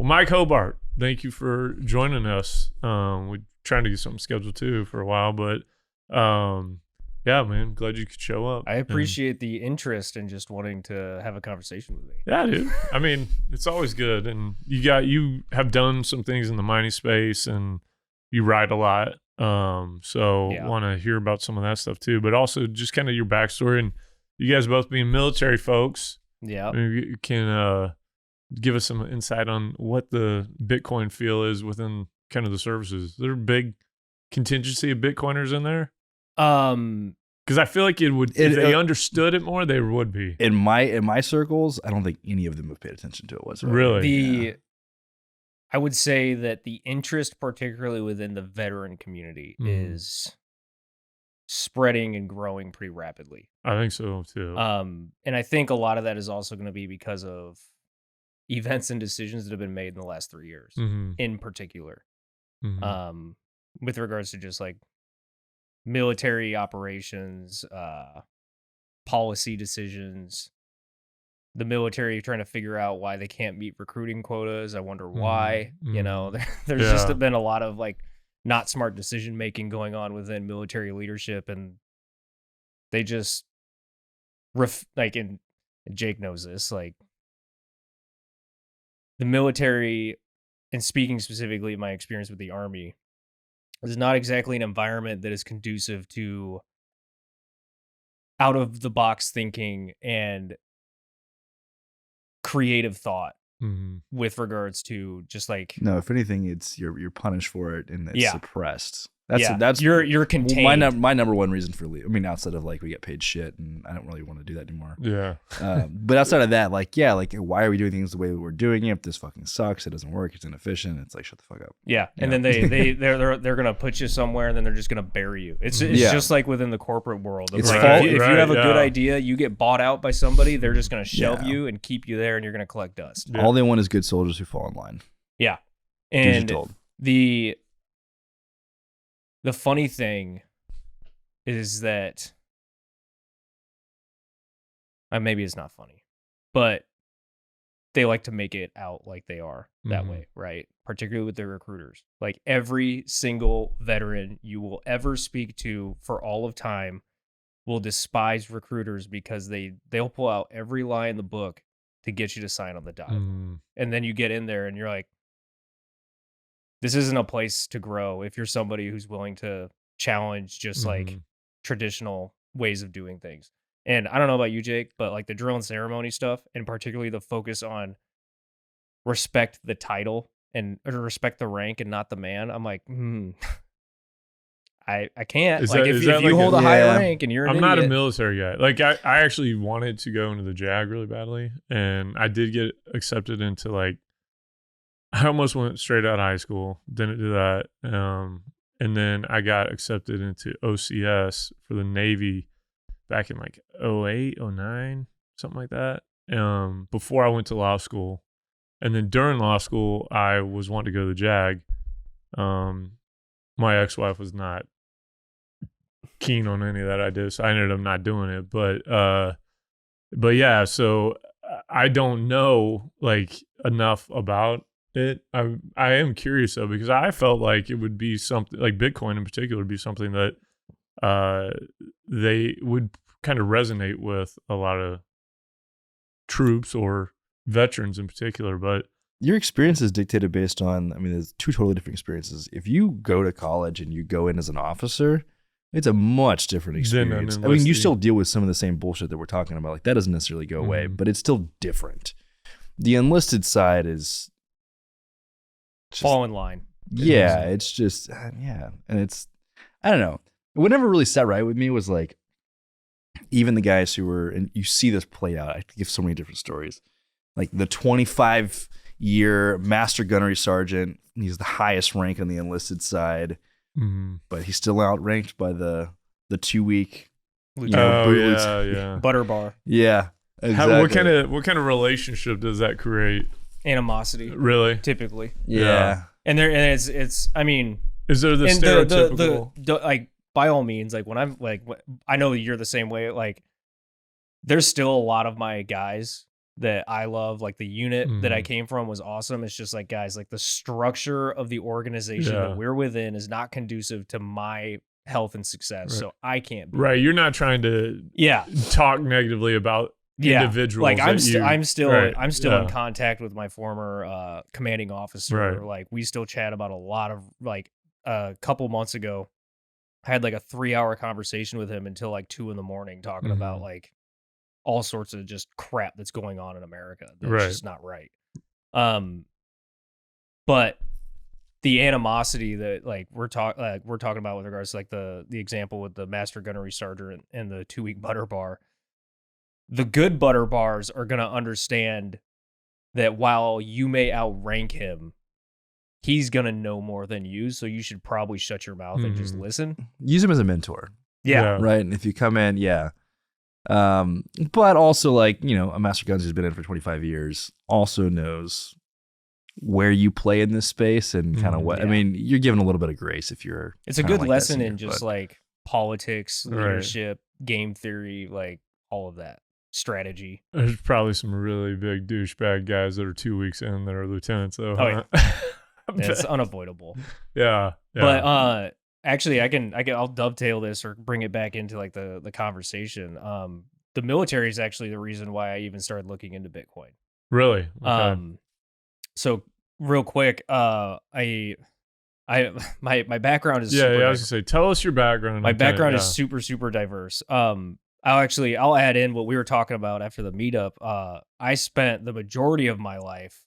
Well, Mike Hobart, thank you for joining us. We're trying to get something scheduled too for a while, but yeah, man, glad you could show up. I appreciate the interest in just wanting to have a conversation with me. Yeah, dude. I mean, it's always good, and you have done some things in the mining space, and you write a lot. So want to hear about some of that stuff too, but also just kind of your backstory, and you guys both being military folks. Yeah, you can give us some insight on what the Bitcoin feel is within kind of the services. Is there a big contingency of Bitcoiners in there? Because I feel like if they understood it more, they would be. In my circles, I don't think any of them have paid attention to it whatsoever. Really? I would say that the interest, particularly within the veteran community, is spreading and growing pretty rapidly. I think so too. And I think a lot of that is also going to be because of events and decisions that have been made in the last 3 years, in particular, with regards to just like military operations, policy decisions, the military trying to figure out why they can't meet recruiting quotas. I wonder why. You know, there's just been a lot of like not smart decision making going on within military leadership, and they just and Jake knows this, like the military, and speaking specifically my experience with the Army, is not exactly an environment that is conducive to out of the box thinking and creative thought with regards to just like, no, if anything, it's you're punished for it and it's suppressed. That's you're contained. My number one reason for leave. I mean, outside of like we get paid shit and I don't really want to do that anymore. Yeah. But outside of that, like why are we doing things the way that we're doing it? If this fucking sucks, it doesn't work, it's inefficient. It's like shut the fuck up. Yeah. And then they're gonna put you somewhere and then they're just gonna bury you. It's just like within the corporate world. It's like if you have a good idea, you get bought out by somebody, they're just gonna shelve you and keep you there, and you're gonna collect dust. Yeah. All they want is good soldiers who fall in line. Yeah. And the funny thing is that maybe it's not funny, but they like to make it out like they are that way, right? Particularly with their recruiters. Like every single veteran you will ever speak to for all of time will despise recruiters because they'll pull out every lie in the book to get you to sign on the dotted line. And then you get in there and you're like, this isn't a place to grow if you're somebody who's willing to challenge just like traditional ways of doing things. And I don't know about you, Jake, but like the drill and ceremony stuff, and particularly the focus on respect the title and respect the rank and not the man. I'm like, I can't. Like if you hold a high rank and you're an I'm idiot. not a military guy. Like I actually wanted to go into the JAG really badly, and I did get accepted into like, I almost went straight out of high school, didn't do that. And then I got accepted into OCS for the Navy back in like 08, 09, something like that, before I went to law school. And then during law school, I was wanting to go to the JAG. My ex-wife was not keen on any of that I did, so I ended up not doing it. But yeah, so I don't know like enough about it. I am curious though, because I felt like it would be something like Bitcoin in particular would be something that they would kind of resonate with a lot of troops or veterans in particular. But your experience is dictated based on, I mean, there's two totally different experiences. If you go to college and you go in as an officer, it's a much different experience. I mean, you still deal with some of the same bullshit that we're talking about. Like that doesn't necessarily go away, but it's still different. The enlisted side is just, fall in line. Yeah, it's just, and it's, I don't know. What never really sat right with me was like, even the guys who were, and you see this play out, I give so many different stories. Like the 25-year master gunnery sergeant, he's the highest rank on the enlisted side, but he's still outranked by the 2-week. Butter bar. Yeah, exactly. What kind of relationship does that create? Animosity, really, typically. Yeah. And it's I mean, is there the stereotypical the like, by all means, like when I'm like, I know you're the same way, like there's still a lot of my guys that I love. Like the unit that I came from was awesome. It's just like, guys, like the structure of the organization that we're within is not conducive to my health and success. So I can't be. Right. You're not trying to talk negatively about individuals. Like I'm still in contact with my former commanding officer. Right. Like we still chat about a lot of, like, a couple months ago I had like a 3-hour conversation with him until like 2 a.m. talking about like all sorts of just crap that's going on in America. That's just not right. But the animosity that like we're talking about with regards to like the example with the master gunnery sergeant and the 2-week butter bar, the good butter bars are going to understand that while you may outrank him, he's going to know more than you. So you should probably shut your mouth and just listen. Use him as a mentor. Yeah. Right. And if you come in, but also like, you know, a master guns who's been in for 25 years also knows where you play in this space and kind of what, I mean, you're given a little bit of grace if you're. It's a good like lesson in just like politics, leadership, game theory, like all of that. Strategy. There's probably some really big douchebag guys that are 2 weeks in that are lieutenants though. It's unavoidable. Yeah. But actually I'll dovetail this or bring it back into like the conversation. The military is actually the reason why I even started looking into Bitcoin. Really? Okay. So real quick, my background is I was gonna say, tell us your background. My background is super diverse. I'll add in what we were talking about after the meetup. I spent the majority of my life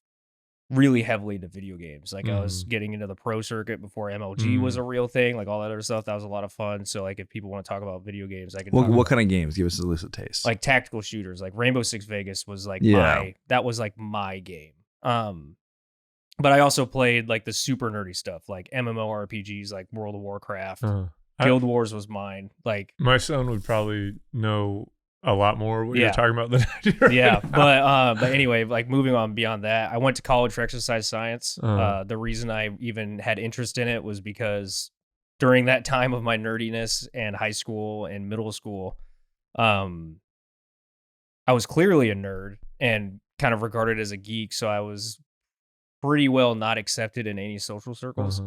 really heavily into video games. Like I was getting into the pro circuit before MLG was a real thing, like all that other stuff. That was a lot of fun. So like if people want to talk about video games, I can what kind of games? Give us a list of taste. Like tactical shooters, like Rainbow Six Vegas was like that was like my game. But I also played like the super nerdy stuff, like MMORPGs, like World of Warcraft. Guild Wars was mine. Like my son would probably know a lot more what you're talking about than I do right now. But anyway, like moving on beyond that, I went to college for exercise science. The reason I even had interest in it was because during that time of my nerdiness and high school and middle school, I was clearly a nerd and kind of regarded as a geek. So I was pretty well not accepted in any social circles.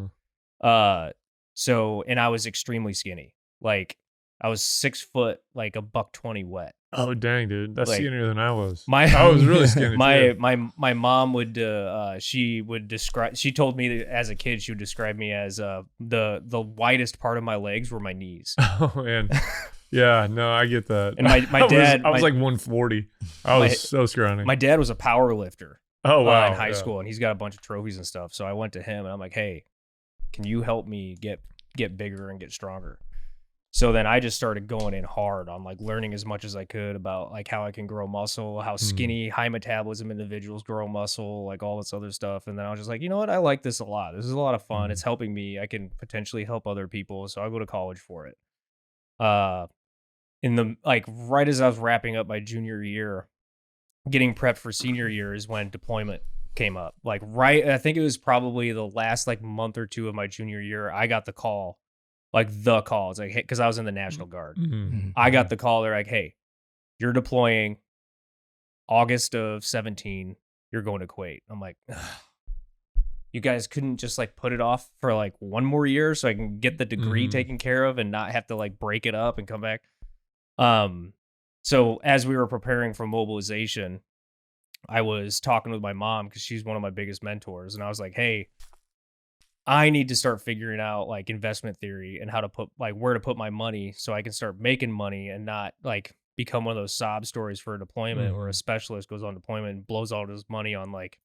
And I was extremely skinny. Like I was 6 foot, like a $120 wet. Oh dang, dude, that's like, skinnier than I was. I was really skinny. My mom would she told me that as a kid she would describe me as the widest part of my legs were my knees. Oh man. Yeah, no, I get that. And my dad, I was like 140. I was so scrawny. My dad was a power lifter. Oh wow, in high school, and he's got a bunch of trophies and stuff. So I went to him and I'm like, hey, can you help me get bigger and get stronger? So then I just started going in hard on like learning as much as I could about like how I can grow muscle, how skinny, high metabolism individuals grow muscle, like all this other stuff. And then I was just like, you know what? I like this a lot. This is a lot of fun. It's helping me. I can potentially help other people. So I'll go to college for it. In the like right as I was wrapping up my junior year, getting prepped for senior year is when deployment came up. Like I think it was probably the last like month or two of my junior year, I got the call. Like the call. It's like, hey, because I was in the National Guard. I got the call. They're like, hey, you're deploying August of 2017. You're going to Kuwait. I'm like, ugh. You guys couldn't just like put it off for like one more year so I can get the degree taken care of and not have to like break it up and come back. So as we were preparing for mobilization, I was talking with my mom because she's one of my biggest mentors. And I was like, hey, I need to start figuring out like investment theory and how to put like where to put my money so I can start making money and not like become one of those sob stories for a deployment where a specialist goes on deployment and blows all his money on like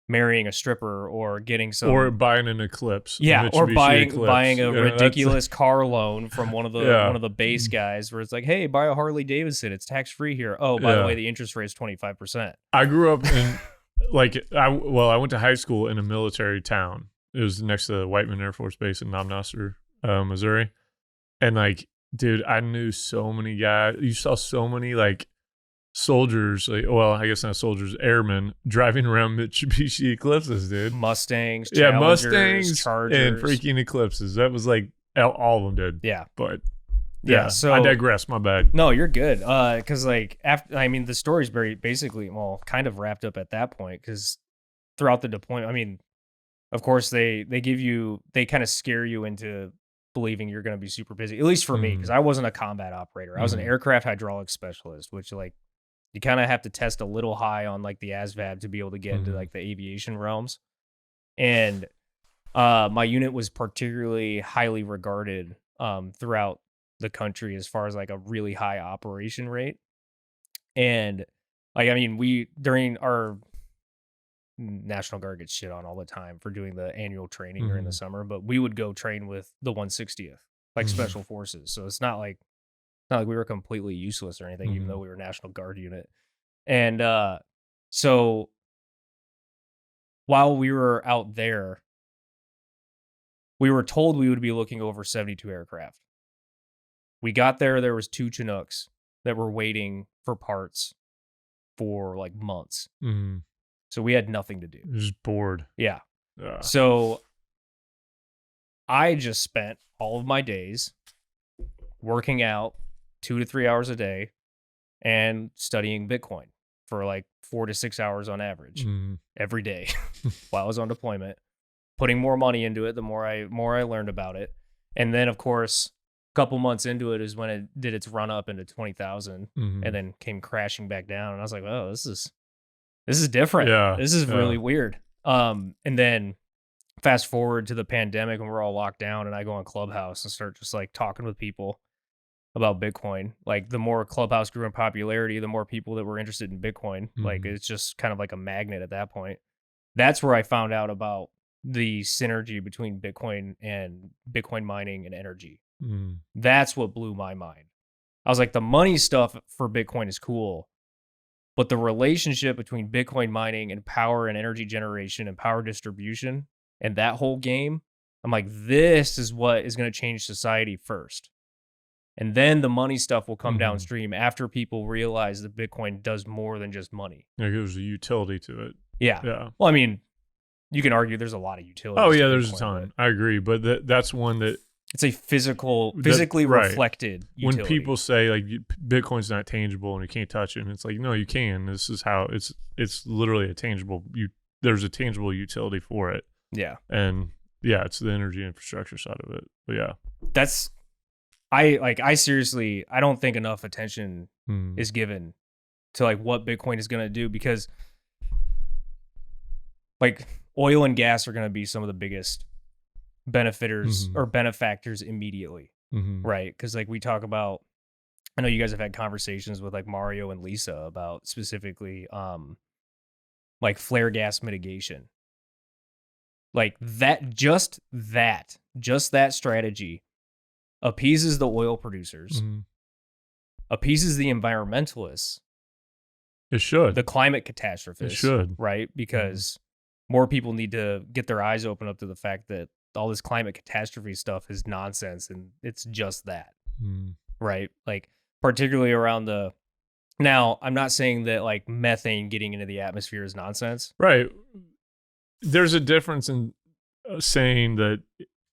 marrying a stripper or getting some or buying an Eclipse. Or buying a ridiculous car loan from one of the base guys where it's like, hey, buy a Harley Davidson. It's tax free here. Oh, by the way, the interest rate is 25%. I grew up in I went to high school in a military town. It was next to the Whiteman Air Force Base in Namnasser, Missouri. And like, dude, I knew so many guys. You saw so many like soldiers, like, well, I guess not soldiers, airmen driving around Mitsubishi Eclipses, dude. Mustangs, Mustangs, Chargers, and freaking Eclipses. That was like all of them did. Yeah. But Yeah, so I digress. My bad. No, you're good. Because like after, I mean, the story's very basically kind of wrapped up at that point. Because throughout the deployment, I mean, of course they kind of scare you into believing you're going to be super busy. At least for me, because I wasn't a combat operator. I was an aircraft hydraulics specialist, which like you kind of have to test a little high on like the ASVAB to be able to get into like the aviation realms. And my unit was particularly highly regarded throughout the country as far as like a really high operation rate. And like, I mean, we during our National Guard gets shit on all the time for doing the annual training during the summer, but we would go train with the 160th, like special forces. So it's not like we were completely useless or anything, even though we were National Guard unit. And so while we were out there, we were told we would be looking over 72 aircraft. We got there was 2 Chinooks that were waiting for parts for like months. So we had nothing to do. Just bored. Yeah. So I just spent all of my days working out 2 to 3 hours a day and studying Bitcoin for like 4 to 6 hours on average every day while I was on deployment, putting more money into it the more I learned about it. And then of course, a couple months into it is when it did its run up into 20,000 and then came crashing back down. And I was like, oh, this is different. Yeah. This is really weird. And then fast forward to the pandemic when we're all locked down and I go on Clubhouse and start just like talking with people about Bitcoin. Like the more Clubhouse grew in popularity, the more people that were interested in Bitcoin. Like it's just kind of like a magnet at that point. That's where I found out about the synergy between Bitcoin and Bitcoin mining and energy. That's what blew my mind. I was like, the money stuff for Bitcoin is cool, but the relationship between Bitcoin mining and power and energy generation and power distribution and that whole game, I'm like, this is what is going to change society first. And then the money stuff will come downstream after people realize that Bitcoin does more than just money. Yeah, there's a utility to it. Yeah. Well, I mean, you can argue there's a lot of utility. Oh, yeah, there's a ton. I agree. But that's one that... It's a physically reflected utility. When people say like Bitcoin's not tangible and you can't touch it, and it's like, no, you can. This is how it's literally a tangible. There's a tangible utility for it. Yeah. And yeah, it's the energy infrastructure side of it. But yeah, that's I seriously, I don't think enough attention is given to like what Bitcoin is going to do, because like oil and gas are going to be some of the biggest benefactors immediately, right? Because like we talk about, I know you guys have had conversations with like Mario and Lisa about specifically like flare gas mitigation. Like that strategy appeases the oil producers, appeases the environmentalists. It should. The climate catastrophists. It should. Right? Because more people need to get their eyes open up to the fact that all this climate catastrophe stuff is nonsense, and it's just that. Right? Like, particularly around now, I'm not saying that like methane getting into the atmosphere is nonsense. Right. There's a difference in saying that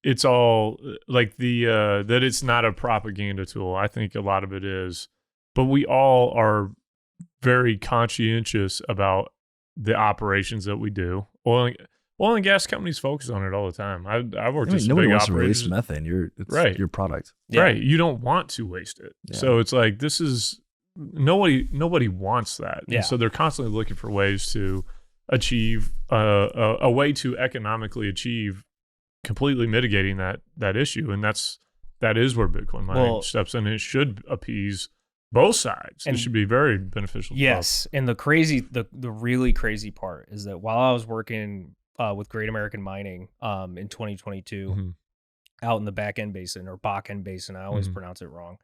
it's all like that it's not a propaganda tool. I think a lot of it is, but we all are very conscientious about the operations that we do. Oil and gas companies focus on it all the time. I've worked with some nobody big wants operators. to waste methane. Right. Your product. Yeah. Right. You don't want to waste it. Yeah. So it's like, this is nobody wants that. Yeah. And so they're constantly looking for ways to achieve a way to economically achieve completely mitigating that issue. And that is where Bitcoin mining steps in. It should appease both sides. It should be very beneficial. Yes. And the really crazy part is that while I was working with Great American Mining in 2022 out in the Bakken Basin or Bakken Basin, I always pronounce it wrong.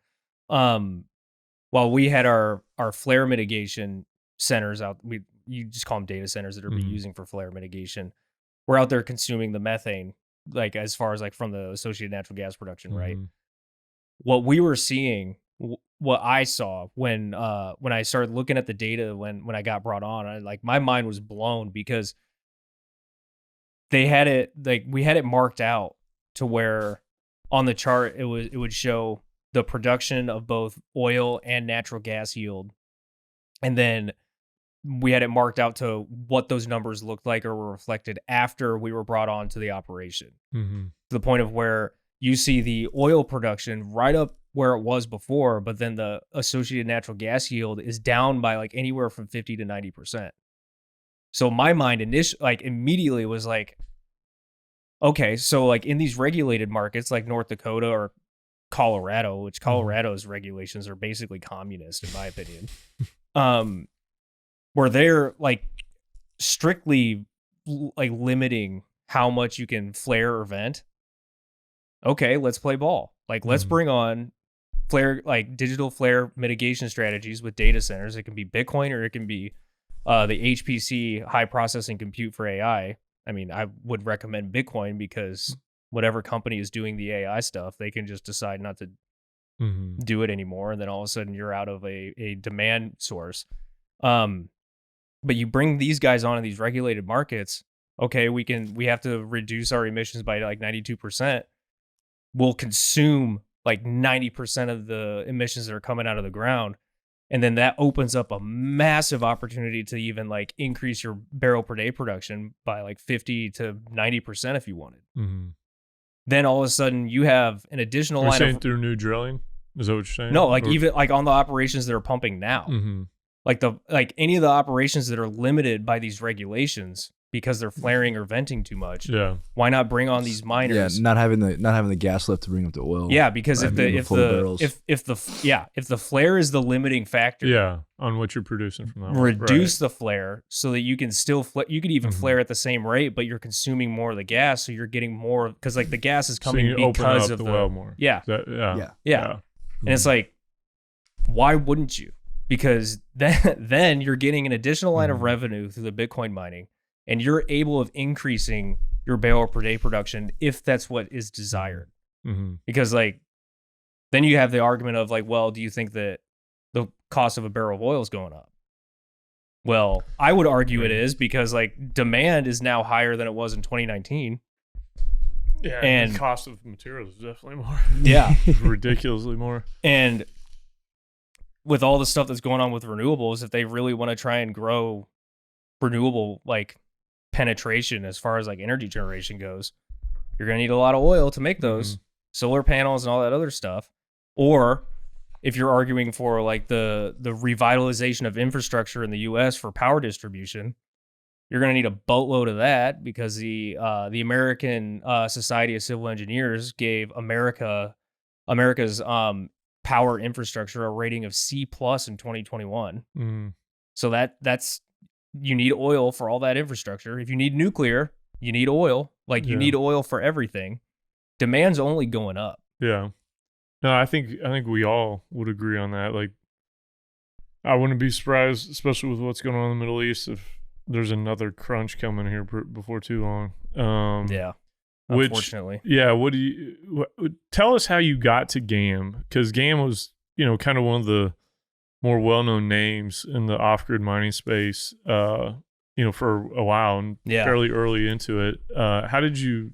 While we had our flare mitigation centers out, you just call them data centers that are being using for flare mitigation. We're out there consuming the methane, like as far as like from the associated natural gas production, right? What we were seeing, what I saw when I started looking at the data when I got brought on, my mind was blown, because they had it, like we had it marked out to where on the chart it would show the production of both oil and natural gas yield. And then we had it marked out to what those numbers looked like or were reflected after we were brought on to the operation. Mm-hmm. To the point of where you see the oil production right up where it was before, but then the associated natural gas yield is down by like anywhere from 50 to 90%. So my mind immediately was like, okay, so like in these regulated markets like North Dakota or Colorado, which Colorado's regulations are basically communist in my opinion, where they're like strictly like limiting how much you can flare or vent. Okay, let's play ball. Like let's bring on flare, like digital flare mitigation strategies with data centers. It can be Bitcoin or it can be the HPC high processing compute for AI. I mean, I would recommend Bitcoin because whatever company is doing the AI stuff, they can just decide not to do it anymore. And then all of a sudden you're out of a demand source. But you bring these guys on in these regulated markets. Okay, we have to reduce our emissions by like 92%. We'll consume like 90% of the emissions that are coming out of the ground. And then that opens up a massive opportunity to even like increase your barrel per day production by like 50 to 90% if you wanted. Then all of a sudden you have an additional line of through new drilling. Is that what you're saying? No, like even like on the operations that are pumping now, like any of the operations that are limited by these regulations because they're flaring or venting too much. Yeah. Why not bring on these miners? Yeah, not having the gas left to bring up the oil. Yeah, because if the flare is the limiting factor, on what you're producing from that, reduce the flare so that you can still you could even flare at the same rate, but you're consuming more of the gas, so you're getting more because like the gas is coming because of the well more. Yeah. And it's like, why wouldn't you? Because then you're getting an additional line of revenue through the Bitcoin mining. And you're able of increasing your barrel per day production if that's what is desired. Because like, then you have the argument of like, well, do you think that the cost of a barrel of oil is going up? Well, I would argue it is because like demand is now higher than it was in 2019. Yeah, and the cost of materials is definitely more. Yeah. Ridiculously more. And with all the stuff that's going on with renewables, if they really want to try and grow renewable like penetration as far as like energy generation goes, you're going to need a lot of oil to make those solar panels and all that other stuff. Or if you're arguing for like the revitalization of infrastructure in the US for power distribution, you're going to need a boatload of that because the American Society of Civil Engineers gave America's power infrastructure a rating of C+ in 2021. So that's you need oil for all that infrastructure. If you need nuclear, you need oil. Like you need oil for everything. Demand's only going up. Yeah. No, I think we all would agree on that. Like, I wouldn't be surprised, especially with what's going on in the Middle East, if there's another crunch coming here before too long. Unfortunately. What do you tell us how you got to GAM? Because GAM was, kind of one of the more well-known names in the off-grid mining space, for a while and fairly early into it. How did you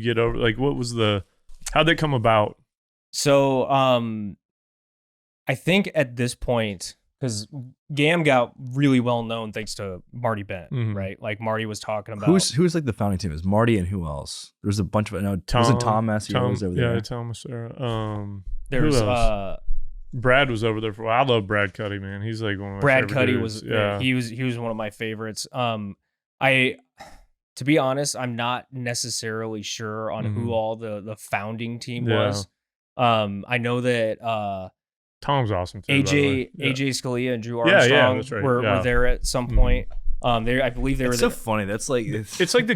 get over? Like, how'd that come about? So, I think at this point, because GAM got really well known thanks to Marty Bent, right? Like Marty was talking about who's like the founding team is Marty and who else? There's a bunch of wasn't Tom Massey was over there? Yeah, Tom Massera. There's Brad was over there for a while. I love Brad Cuddy, man. He's like one of my Brad favorite Cuddy dudes. he was one of my favorites. To be honest, I'm not necessarily sure on who all the founding team was. I know that Tom's awesome too. AJ Scalia and Drew Armstrong were there at some point. I believe they were. It's so funny. That's like it's like the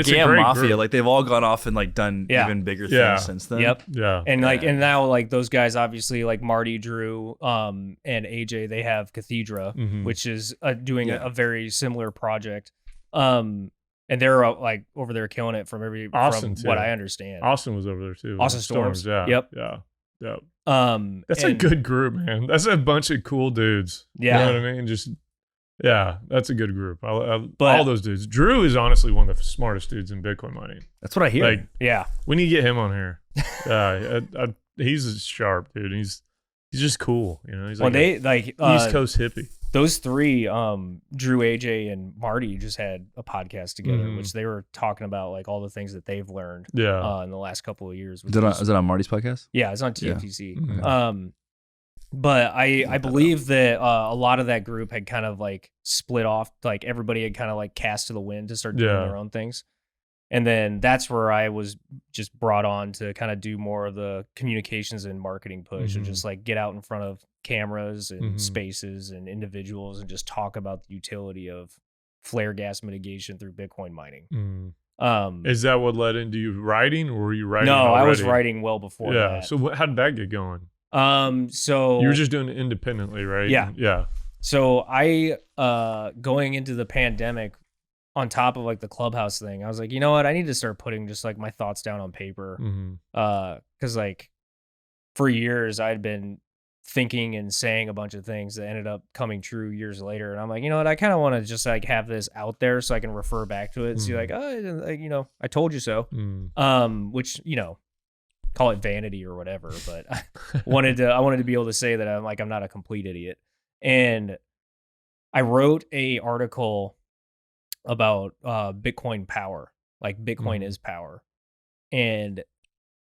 GAM mafia. Like they've all gone off and like done even bigger things since then. Yep. Yeah. And and now like those guys, obviously like Marty, Drew, and AJ, they have Cathedra, which is doing a very similar project. And they're like over there killing it from what I understand. Austin was over there too. Austin Storms. Yeah. Yep. Yeah. That's a good group, man. That's a bunch of cool dudes. Yeah. You know what I mean? That's a good group. All those dudes. Drew is honestly one of the smartest dudes in Bitcoin mining. That's what I hear. Like, we need to get him on here. he's sharp, dude. He's just cool, you know. He's Well, like they like East Coast hippie. those three, Drew, AJ, and Marty just had a podcast together, which they were talking about like all the things that they've learned in the last couple of years. Is it on Marty's podcast? Yeah, it's on TFTC. Yeah. Okay. But I believe that a lot of that group had kind of like split off, like everybody had kind of like cast to the wind to start doing their own things. And then that's where I was just brought on to kind of do more of the communications and marketing push and just like get out in front of cameras and spaces and individuals and just talk about the utility of flare gas mitigation through Bitcoin mining. Is that what led into you writing, or were you writing? No, already? I was writing well before that. Yeah. So how did that get going? So you were just doing it independently, right? Yeah. Yeah. So I, going into the pandemic, on top of like the Clubhouse thing, I was like, you know what? I need to start putting just like my thoughts down on paper. Cause like for years I'd been thinking and saying a bunch of things that ended up coming true years later. And I'm like, you know what? I kind of want to just like have this out there so I can refer back to it and see like, oh, like, you know, I told you so. Which, you know, call it vanity or whatever, but I wanted to be able to say that I'm not a complete idiot. And I wrote a article about Bitcoin power, like Bitcoin is power. And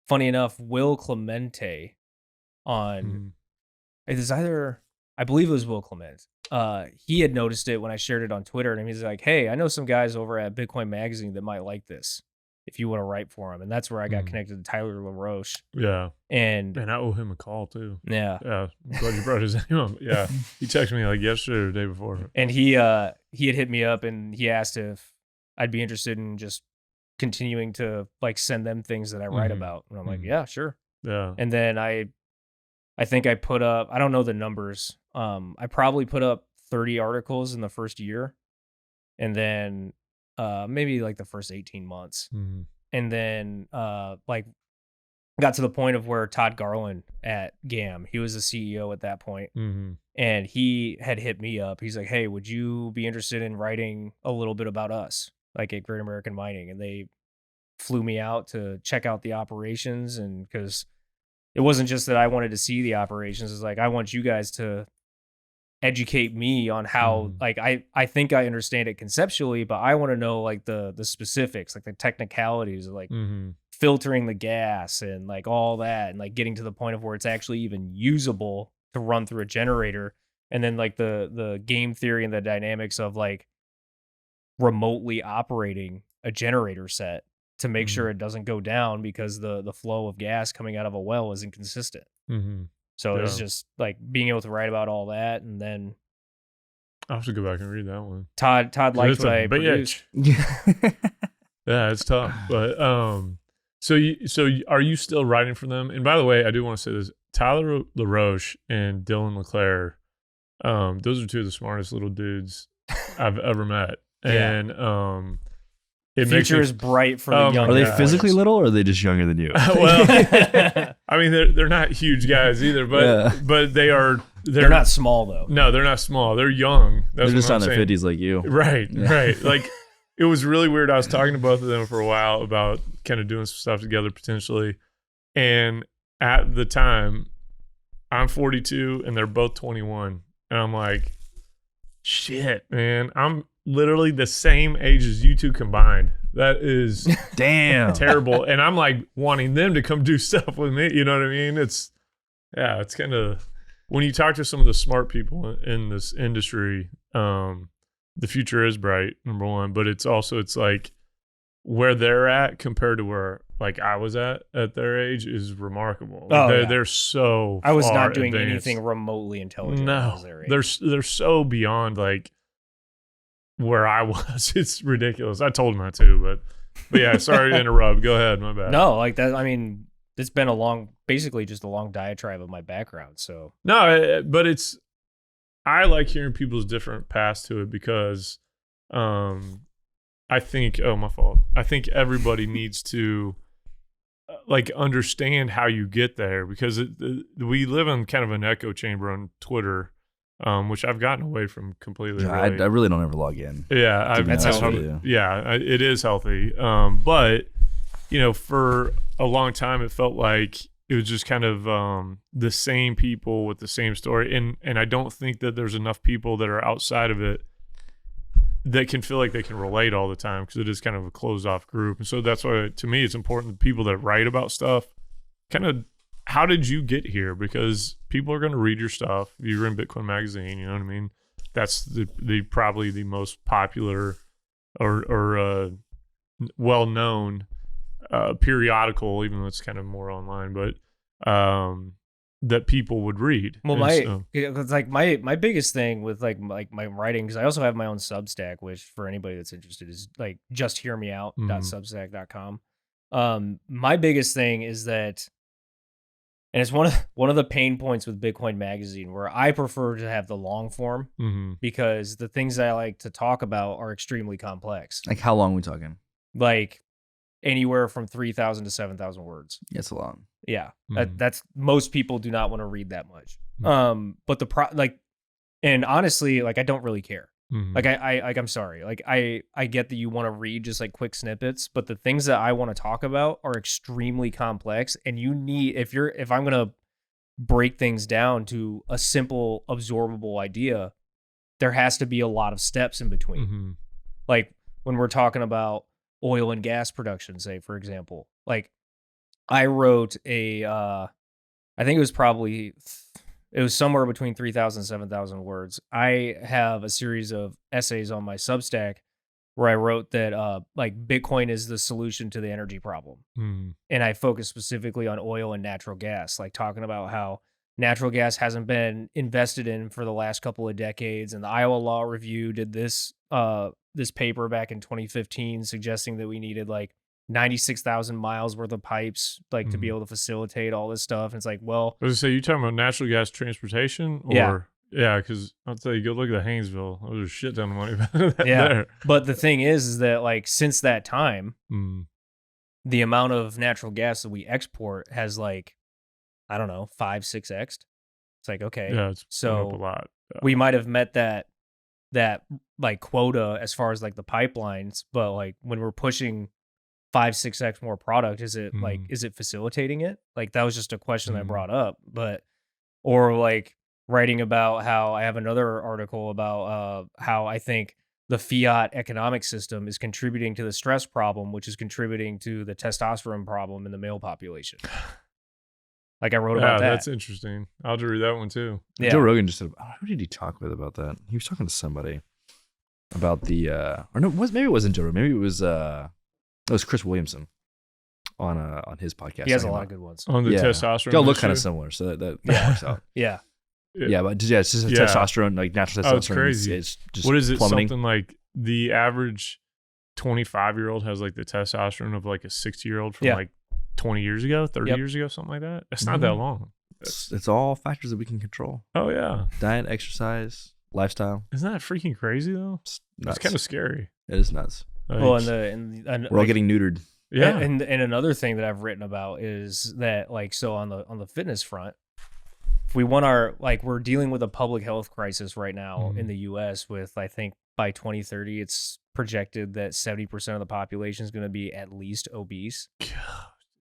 funny enough, Will Clemente on it is either, I believe it was Will Clement. He had noticed it when I shared it on Twitter, and he's like, hey, I know some guys over at Bitcoin Magazine that might like this if you want to write for him. And that's where I got connected to Tyler LaRoche. Yeah. And I owe him a call too. Yeah. Yeah. I'm glad you brought his name up. Yeah. He texted me like yesterday or the day before. And he had hit me up and he asked if I'd be interested in just continuing to like send them things that I write about. And I'm like, yeah, sure. Yeah. And then I think I put up, I don't know the numbers. I probably put up 30 articles in the first year. And then maybe like the first 18 months. And then like got to the point of where Todd Garland at GAM, he was the CEO at that point. And he had hit me up. He's like, hey, would you be interested in writing a little bit about us, like at Great American Mining? And they flew me out to check out the operations. And because it wasn't just that I wanted to see the operations, it's like, I want you guys to educate me on how like I think I understand it conceptually, but I want to know like the specifics, like the technicalities of like filtering the gas and like all that, and like getting to the point of where it's actually even usable to run through a generator. And then like the game theory and the dynamics of like remotely operating a generator set to make sure it doesn't go down because the flow of gas coming out of a well is inconsistent. So it's just like being able to write about all that. And then I'll have to go back and read that one. Todd liked what I produced. Yeah, it's tough. But so are you still writing for them? And by the way, I do want to say this: Tyler LaRoche and Dylan LeClaire, those are two of the smartest little dudes I've ever met. And the future is bright for the young. Are they physically little, or are they just younger than you? Well, I mean, they're not huge guys either, but they're not small though. No, they're not small. They're young. They're just on their 50s like you. Right. Like it was really weird. I was talking to both of them for a while about kind of doing some stuff together potentially. And at the time, I'm 42 and they're both 21. And I'm like, shit, man, I'm literally the same age as you two combined. That is damn terrible. And I'm like wanting them to come do stuff with me. You know what I mean? It's kind of, when you talk to some of the smart people in this industry, the future is bright, number one, but it's like where they're at compared to where like I was at their age is remarkable. They're so I was far not doing advanced. anything remotely intelligent. No, they're so beyond like where I was. It's ridiculous. I told them that too, but yeah, sorry to interrupt. Go ahead, my bad. No, like that. I mean, it's been basically just a long diatribe of my background. So no, but I like hearing people's different paths to it because, I think, my fault. I think everybody needs to like understand how you get there, because we live in kind of an echo chamber on Twitter. Which I've gotten away from completely. Yeah, I really don't ever log in. Yeah, that's healthy. It is healthy. But for a long time, it felt like it was just kind of the same people with the same story. And I don't think that there's enough people that are outside of it that can feel like they can relate all the time, because it is kind of a closed off group. And so that's why, to me, it's important that people that write about stuff kind of, how did you get here? Because people are going to read your stuff. You're in Bitcoin Magazine, you know what I mean? That's the probably the most popular or well-known periodical, even though it's kind of more online, but that people would read. Well, it's like my biggest thing with like my writing, because I also have my own Substack, which for anybody that's interested is like justhearmeout.substack.com. My biggest thing is that, and it's one of the pain points with Bitcoin Magazine, where I prefer to have the long form, because the things that I like to talk about are extremely complex. Like, how long are we talking? Like anywhere from 3,000 to 7,000 words. Yeah, it's a lot. Yeah, that's, most people do not want to read that much. But and honestly, like, I don't really care. Like, I'm sorry. Like, I get that you want to read just like quick snippets, but the things that I want to talk about are extremely complex, and you need, if I'm gonna break things down to a simple, absorbable idea, there has to be a lot of steps in between. Like when we're talking about oil and gas production, say for example, like I wrote I think it was somewhere between 3,000 and 7,000 words. I have a series of essays on my Substack where I wrote that like Bitcoin is the solution to the energy problem. And I focus specifically on oil and natural gas, like talking about how natural gas hasn't been invested in for the last couple of decades. And the Iowa Law Review did this paper back in 2015 suggesting that we needed like 96,000 miles worth of pipes, like to be able to facilitate all this stuff. And it's like, well, I was gonna say, you talking about natural gas transportation, or because I'll tell you, go look at the Haynesville. There's a shit ton of money there. But the thing is that like since that time, the amount of natural gas that we export has like, I don't know, 5-6x'd. It's like, okay, it's so up a lot. We might have met that like quota as far as like the pipelines, but like when we're pushing 5-6x more product, is it like, is it facilitating it? Like, that was just a question that I brought up. But, or like writing about how I have another article about how I think the fiat economic system is contributing to the stress problem, which is contributing to the testosterone problem in the male population. Like, I wrote about that. That's interesting. I'll have to read that one too. Joe Rogan just said, who did he talk with about that? He was talking to somebody about the or no, maybe it wasn't Joe Rogan. Maybe it was Chris Williamson on his podcast. He has a lot of good ones on the testosterone. They all look kind of similar, so that works out. Yeah, but it's just testosterone, like natural testosterone. Oh, it's crazy. It's just what is it? plummeting. Something like the average 25-year-old has like the testosterone of like a 60-year-old from like 20 years ago, 30 years ago, something like that. It's not that long. It's all factors that we can control. Oh yeah, diet, exercise, lifestyle. Isn't that freaking crazy though? It's kind of scary. It is nuts. Like, well, and we're all getting neutered. Yeah, and another thing that I've written about is that, like, so on the fitness front, if we want we're dealing with a public health crisis right now in the U.S. with, I think by 2030 it's projected that 70% of the population is going to be at least obese. God,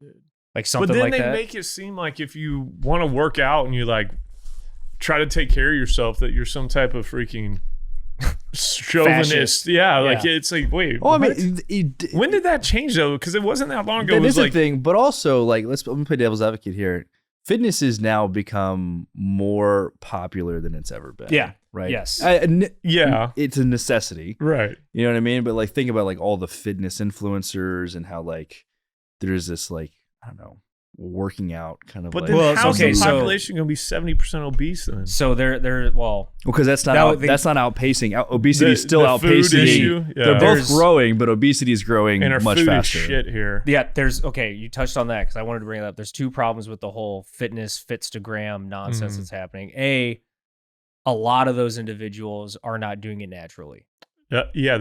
dude. Like something like that. But then they make it seem like if you want to work out and you like try to take care of yourself, that you're some type of freaking chauvinist. Fascist. Yeah, like it's like, wait. Well, what? I mean, when did that change though? Because it wasn't that long ago. That it was is like a thing, but also like let me play devil's advocate here. Fitness has now become more popular than it's ever been. Yeah. Right. Yes. It's a necessity. Right. You know what I mean? But like, think about like all the fitness influencers and how like there's this like, I don't know, working out kind of. But like, then how's the population going to be 70% obese then? So they're because that's not that's not outpacing. Obesity is still the outpacing. Food issue, They're both growing, but obesity is growing and our much food faster. Is shit here. Yeah, you touched on that because I wanted to bring it up. There's two problems with the whole fitness fitstagram nonsense that's happening. A lot of those individuals are not doing it naturally. Yeah.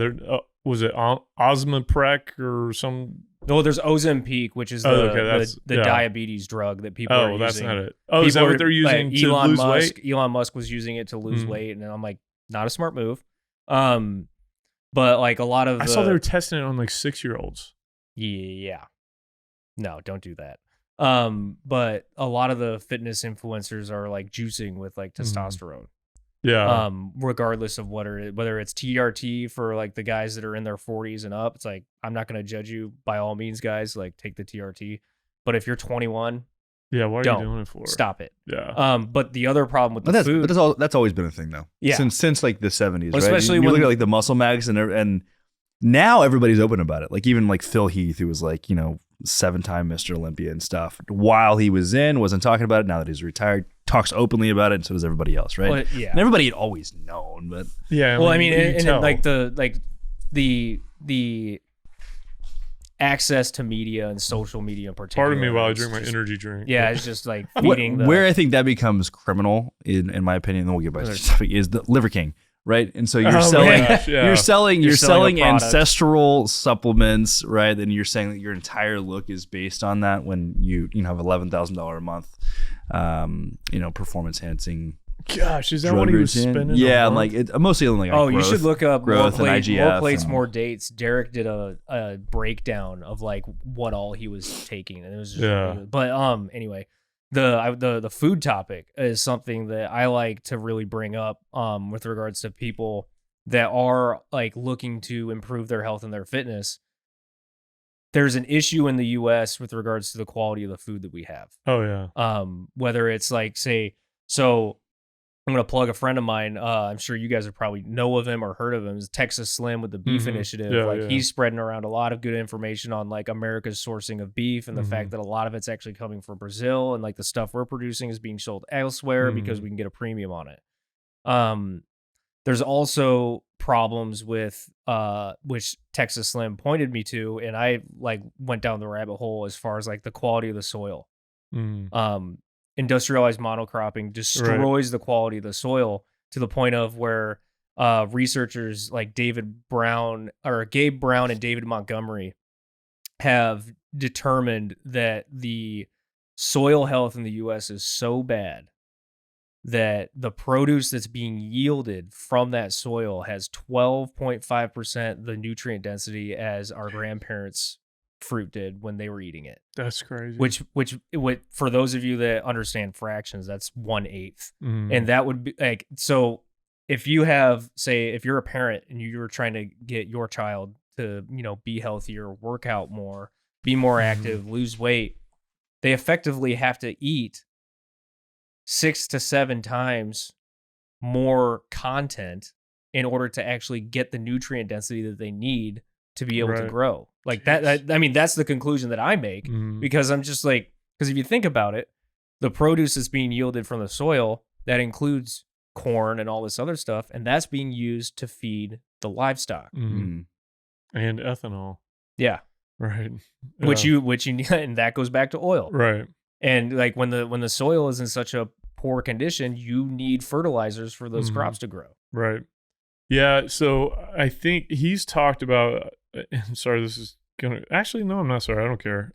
Was it Osmoprec or some? No, there's Ozempic, which is the diabetes drug that people are using. That's not it. Oh, is that what they're using to lose weight? Elon Musk was using it to lose weight, and I'm like, not a smart move. But like a lot of I saw they were testing it on like 6-year-olds. Yeah. No, don't do that. But a lot of the fitness influencers are like juicing with like testosterone. Yeah. Regardless of whether it's TRT for like the guys that are in their 40s and up. It's like, I'm not going to judge you by all means, guys. Like, take the TRT. But if you're 21, Yeah, what are don't. you doing it for? Stop it. Yeah. But the other problem with the food, that's always been a thing though. Yeah. Since like the 70s, Well, right? especially you when- look at like the muscle mags and now everybody's open about it. Like even like Phil Heath, who was like, 7-time Mr. Olympia and stuff. While he was in, wasn't talking about it. Now that he's retired, talks openly about it, and so does everybody else, right? Well, yeah. And everybody had always known, but Yeah. Well, I mean, you and tell. like the access to media and social media in particular. Pardon me while I is drink my just- energy drink. Yeah, it's just like feeding where I think that becomes criminal, in my opinion, then we'll get back to the topic, is the Liver King, right? And so you're Oh, selling, gosh, yeah. you're selling selling a product. ancestral supplements, right? And you're saying that your entire look is based on that when you have $11,000 a month, performance enhancing. Gosh, is that drug what he was routine. spending? Yeah, a and month? like mostly on like Oh, you growth. should look up growth and more IGF plates, and- more dates. Derek did a breakdown of like what all he was taking, and it was just Yeah. ridiculous. But anyway, the food topic is something that I like to really bring up with regards to people that are like looking to improve their health and their fitness. There's an issue in the US with regards to the quality of the food that we have. Oh yeah. Whether it's like, say, so I'm going to plug a friend of mine. I'm sure you guys have probably know of him or heard of him. It's Texas Slim with the Beef Mhm. Initiative. Yeah, like yeah. he's spreading around a lot of good information on like America's sourcing of beef and the fact that a lot of it's actually coming from Brazil, and like the stuff we're producing is being sold elsewhere because we can get a premium on it. There's also problems with which Texas Slim pointed me to, and I like went down the rabbit hole as far as like the quality of the soil. Industrialized monocropping destroys the quality of the soil to the point of where researchers like Gabe Brown and David Montgomery have determined that the soil health in the US is so bad that the produce that's being yielded from that soil has 12.5% the nutrient density as our grandparents' fruit did when they were eating it. That's crazy. Which for those of you that understand fractions, that's 1/8. Mm. And that would be like, so if you have, say, if you're a parent and you're trying to get your child to, be healthier, work out more, be more active, lose weight, they effectively have to eat 6 to 7 times more content in order to actually get the nutrient density that they need to be able to Right. grow. Like that, I mean, that's the conclusion that I make, because I'm just like, because if you think about it, the produce that's being yielded from the soil, that includes corn and all this other stuff, and that's being used to feed the livestock. And ethanol. Yeah. Right. Which Yeah. you and that goes back to oil. Right. And like when the soil is in such a poor condition, you need fertilizers for those crops to grow. Right. Yeah. So I think he's talked about. I'm sorry. This is gonna. Actually, no. I'm not sorry. I don't care.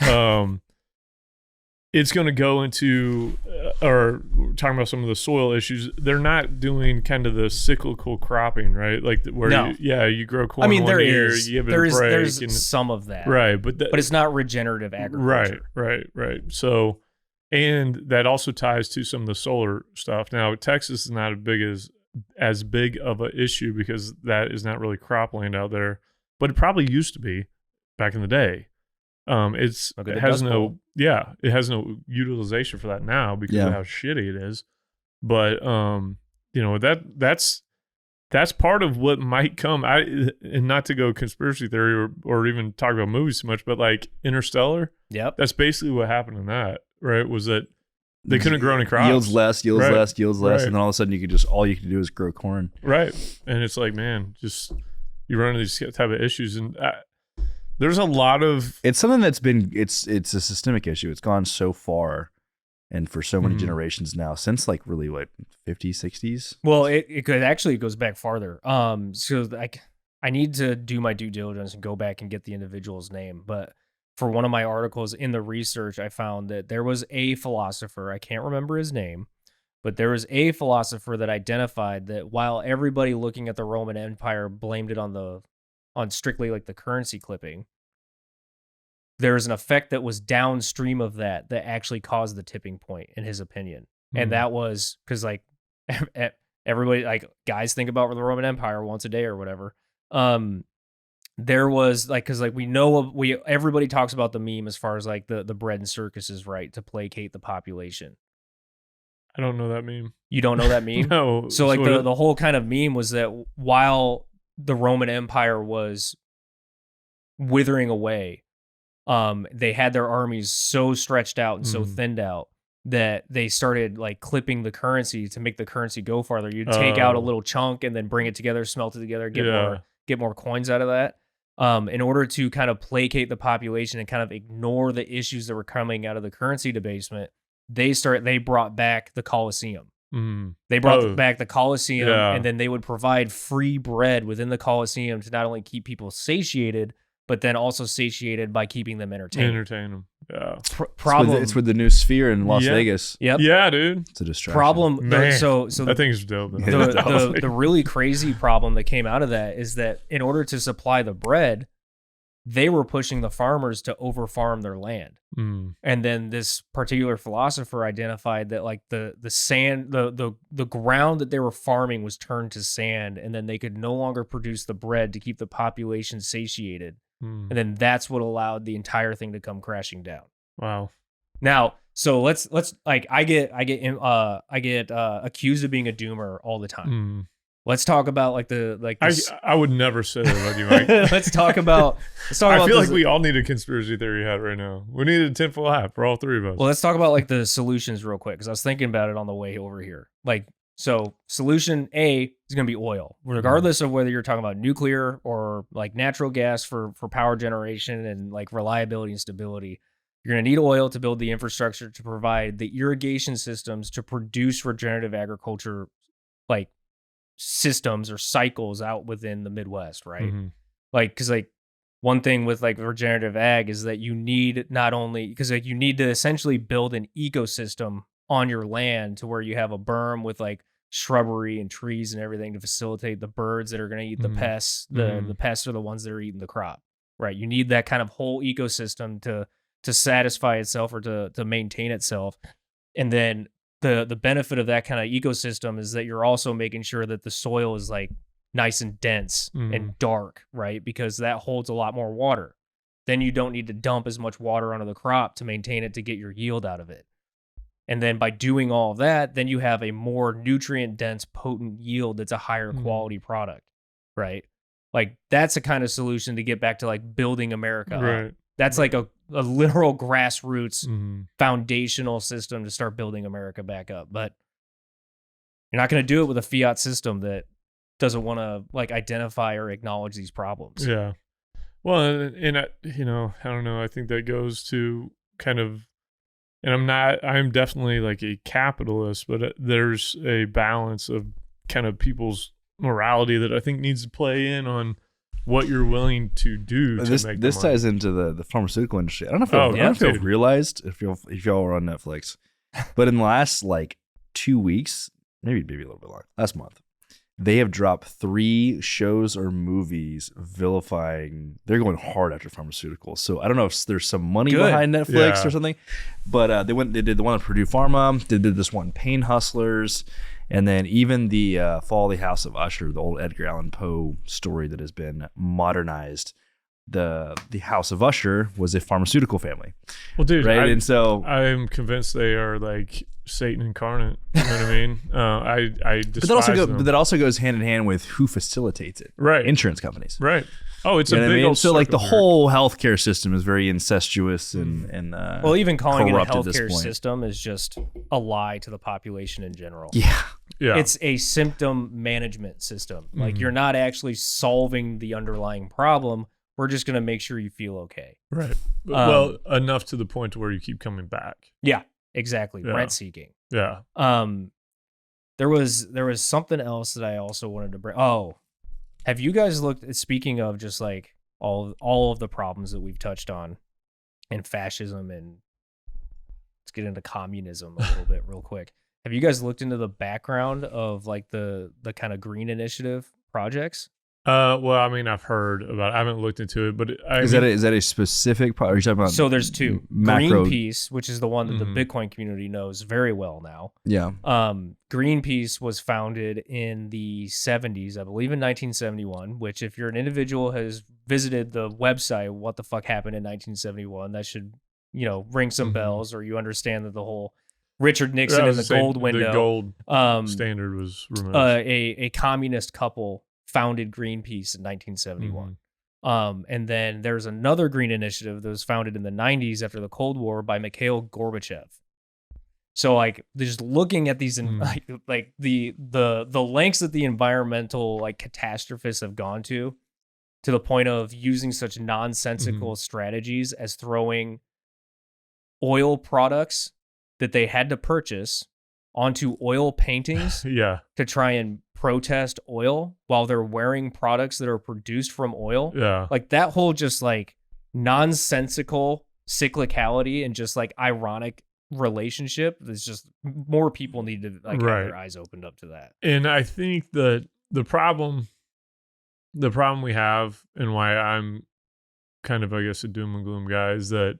It's going to go into, or we're talking about some of the soil issues. They're not doing kind of the cyclical cropping, right? Like where No. you grow corn. I mean, one there year, is you give it a break, there's and, some of that, right? But it's not regenerative agriculture. Right. So, and that also ties to some of the solar stuff. Now, Texas is not as big of an issue because that is not really cropland out there, but it probably used to be back in the day. It has no utilization for that now because of how shitty it is. But that's part of what might come. And not to go conspiracy theory or even talk about movies too much, but like Interstellar. Yep. That's basically what happened in that, right? Was that they couldn't grow any crops. Yields less, Right. and then all of a sudden all you can do is grow corn. Right. And it's like, man, just you run into these type of issues, and there's a lot of It's something that's it's a systemic issue. It's gone so far and for so many generations now, since like really what, 50s, 60s? Well, it could actually, it goes back farther. So like I need to do my due diligence and go back and get the individual's name. But for one of my articles in the research, I found that there was a philosopher, I can't remember his name, but there was a philosopher that identified that while everybody looking at the Roman Empire blamed it on strictly like the currency clipping, there's an effect that was downstream of that actually caused the tipping point, in his opinion. And that was because like everybody, like guys think about the Roman Empire once a day or whatever. There was like, because like everybody talks about the meme as far as like the bread and circuses, right, to placate the population. I don't know that meme. You don't know that meme? No. So like the whole kind of meme was that while the Roman Empire was withering away, they had their armies so stretched out and so thinned out that they started like clipping the currency to make the currency go farther. You'd take out a little chunk and then bring it together, smelt it together, get more coins out of that. In order to kind of placate the population and kind of ignore the issues that were coming out of the currency debasement, they brought back the Colosseum. They brought back the Colosseum, and then they would provide free bread within the Colosseum to not only keep people satiated, but then also satiated by keeping them entertained. Entertain them. Yeah. Problem. It's with the new Sphere in Las Vegas. Yep. Yeah, dude. It's a distraction. Problem. Man, so that thing's dope. The really crazy problem that came out of that is that in order to supply the bread, they were pushing the farmers to overfarm their land. And then this particular philosopher identified that like the sand, the ground that they were farming was turned to sand, and then they could no longer produce the bread to keep the population satiated. And then that's what allowed the entire thing to come crashing down. Wow. Now, so let's like I get accused of being a doomer all the time. Let's talk about like I would never say that about you, Mike. let's talk about I feel like we all need a conspiracy theory hat right now. We need a tinfoil hat for all three of us. Well, let's talk about like the solutions real quick, because I was thinking about it on the way over here. Like, so solution A is going to be oil, regardless of whether you're talking about nuclear or like natural gas for power generation and like reliability and stability. You're going to need oil to build the infrastructure to provide the irrigation systems to produce regenerative agriculture, like systems or cycles out within the Midwest, right? Like, because like one thing with like regenerative ag is that you need not only, because like you need to essentially build an ecosystem on your land to where you have a berm with like shrubbery and trees and everything to facilitate the birds that are going to eat the pests. The pests are the ones that are eating the crop, right? You need that kind of whole ecosystem to satisfy itself or to maintain itself. And then the benefit of that kind of ecosystem is that you're also making sure that the soil is like nice and dense and dark, right? Because that holds a lot more water. Then you don't need to dump as much water onto the crop to maintain it to get your yield out of it. And then by doing all of that, then you have a more nutrient dense, potent yield that's a higher quality product, right? Like that's a kind of solution to get back to like building America up. That's like a literal grassroots foundational system to start building America back up. But you're not going to do it with a fiat system that doesn't want to like identify or acknowledge these problems. Yeah. Well, and I, you know, I don't know. I think that goes to kind of, and I'm definitely like a capitalist, but there's a balance of kind of people's morality that I think needs to play in on what you're willing to do to make this ties into the pharmaceutical industry. I don't know if you've realized if y'all were on Netflix, but in the last like 2 weeks, maybe a little bit longer, last month, they have dropped 3 shows or movies vilifying. They're going hard after pharmaceuticals. So I don't know if there's some money behind Netflix or something, but they did the one with Purdue Pharma. They did this one, Pain Hustlers. And then even the Fall of the House of Usher, the old Edgar Allan Poe story that has been modernized. The House of Usher was a pharmaceutical family. Well, dude, right? And so I'm convinced they are like Satan incarnate. You know what I mean? I despise them. But that also goes hand in hand with who facilitates it. Right. Insurance companies. Right. Oh, it's a big old so like the circle whole healthcare system is very incestuous and well, even calling it a healthcare system is just a lie to the population in general. Yeah. It's a symptom management system. Like you're not actually solving the underlying problem. We're just going to make sure you feel okay. Right. Well, enough to the point to where you keep coming back. Yeah, exactly. Rent seeking. Yeah. There was something else that I also wanted to bring. Oh, have you guys looked, speaking of just like all of the problems that we've touched on and fascism, and let's get into communism a little bit real quick. Have you guys looked into the background of like the kind of green initiative projects? Well, I mean, I've heard about it. I haven't looked into it, but Is that a specific product? Are you talking about So there's two. macro? Greenpeace, which is the one that Mhm. the Bitcoin community knows very well now. Yeah. Greenpeace was founded in the 70s, I believe in 1971, which if you're an individual has visited the website, what the fuck happened in 1971, that should, ring some Mhm. bells, or you understand that the whole Richard Nixon and the gold window. The gold standard was removed. A communist couple founded Greenpeace in 1971. And then there's another green initiative that was founded in the 90s after the Cold War by Mikhail Gorbachev. So like just looking at these like the lengths that the environmental like catastrophists have gone to the point of using such nonsensical strategies as throwing oil products that they had to purchase onto oil paintings Yeah. to try and protest oil while they're wearing products that are produced from oil. Yeah. Like that whole just like nonsensical cyclicality and just like ironic relationship. There's just more people need to like have their eyes opened up to that. And I think that the problem we have and why I'm kind of, I guess, a doom and gloom guy is that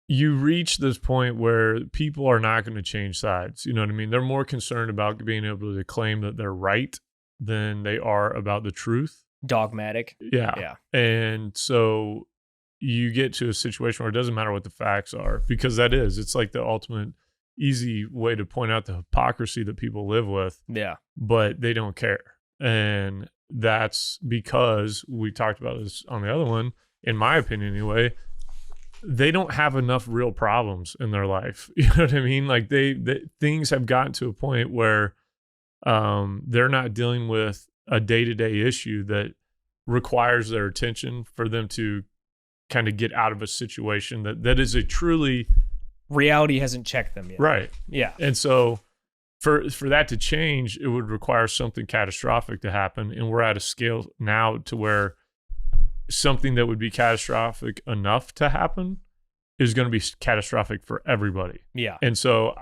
you reach this point where people are not going to change sides. You know what I mean? They're more concerned about being able to claim that they're right than they are about the truth. Dogmatic. Yeah. And so you get to a situation where it doesn't matter what the facts are, because it's like the ultimate easy way to point out the hypocrisy that people live with. Yeah. But they don't care. And that's because we talked about this on the other one, in my opinion anyway, they don't have enough real problems in their life. You know what I mean? Like things have gotten to a point where they're not dealing with a day-to-day issue that requires their attention for them to kind of get out of a situation that is a truly... Reality hasn't checked them yet. Right. Yeah. And so for that to change, it would require something catastrophic to happen. And we're at a scale now to where something that would be catastrophic enough to happen is going to be catastrophic for everybody. Yeah. And so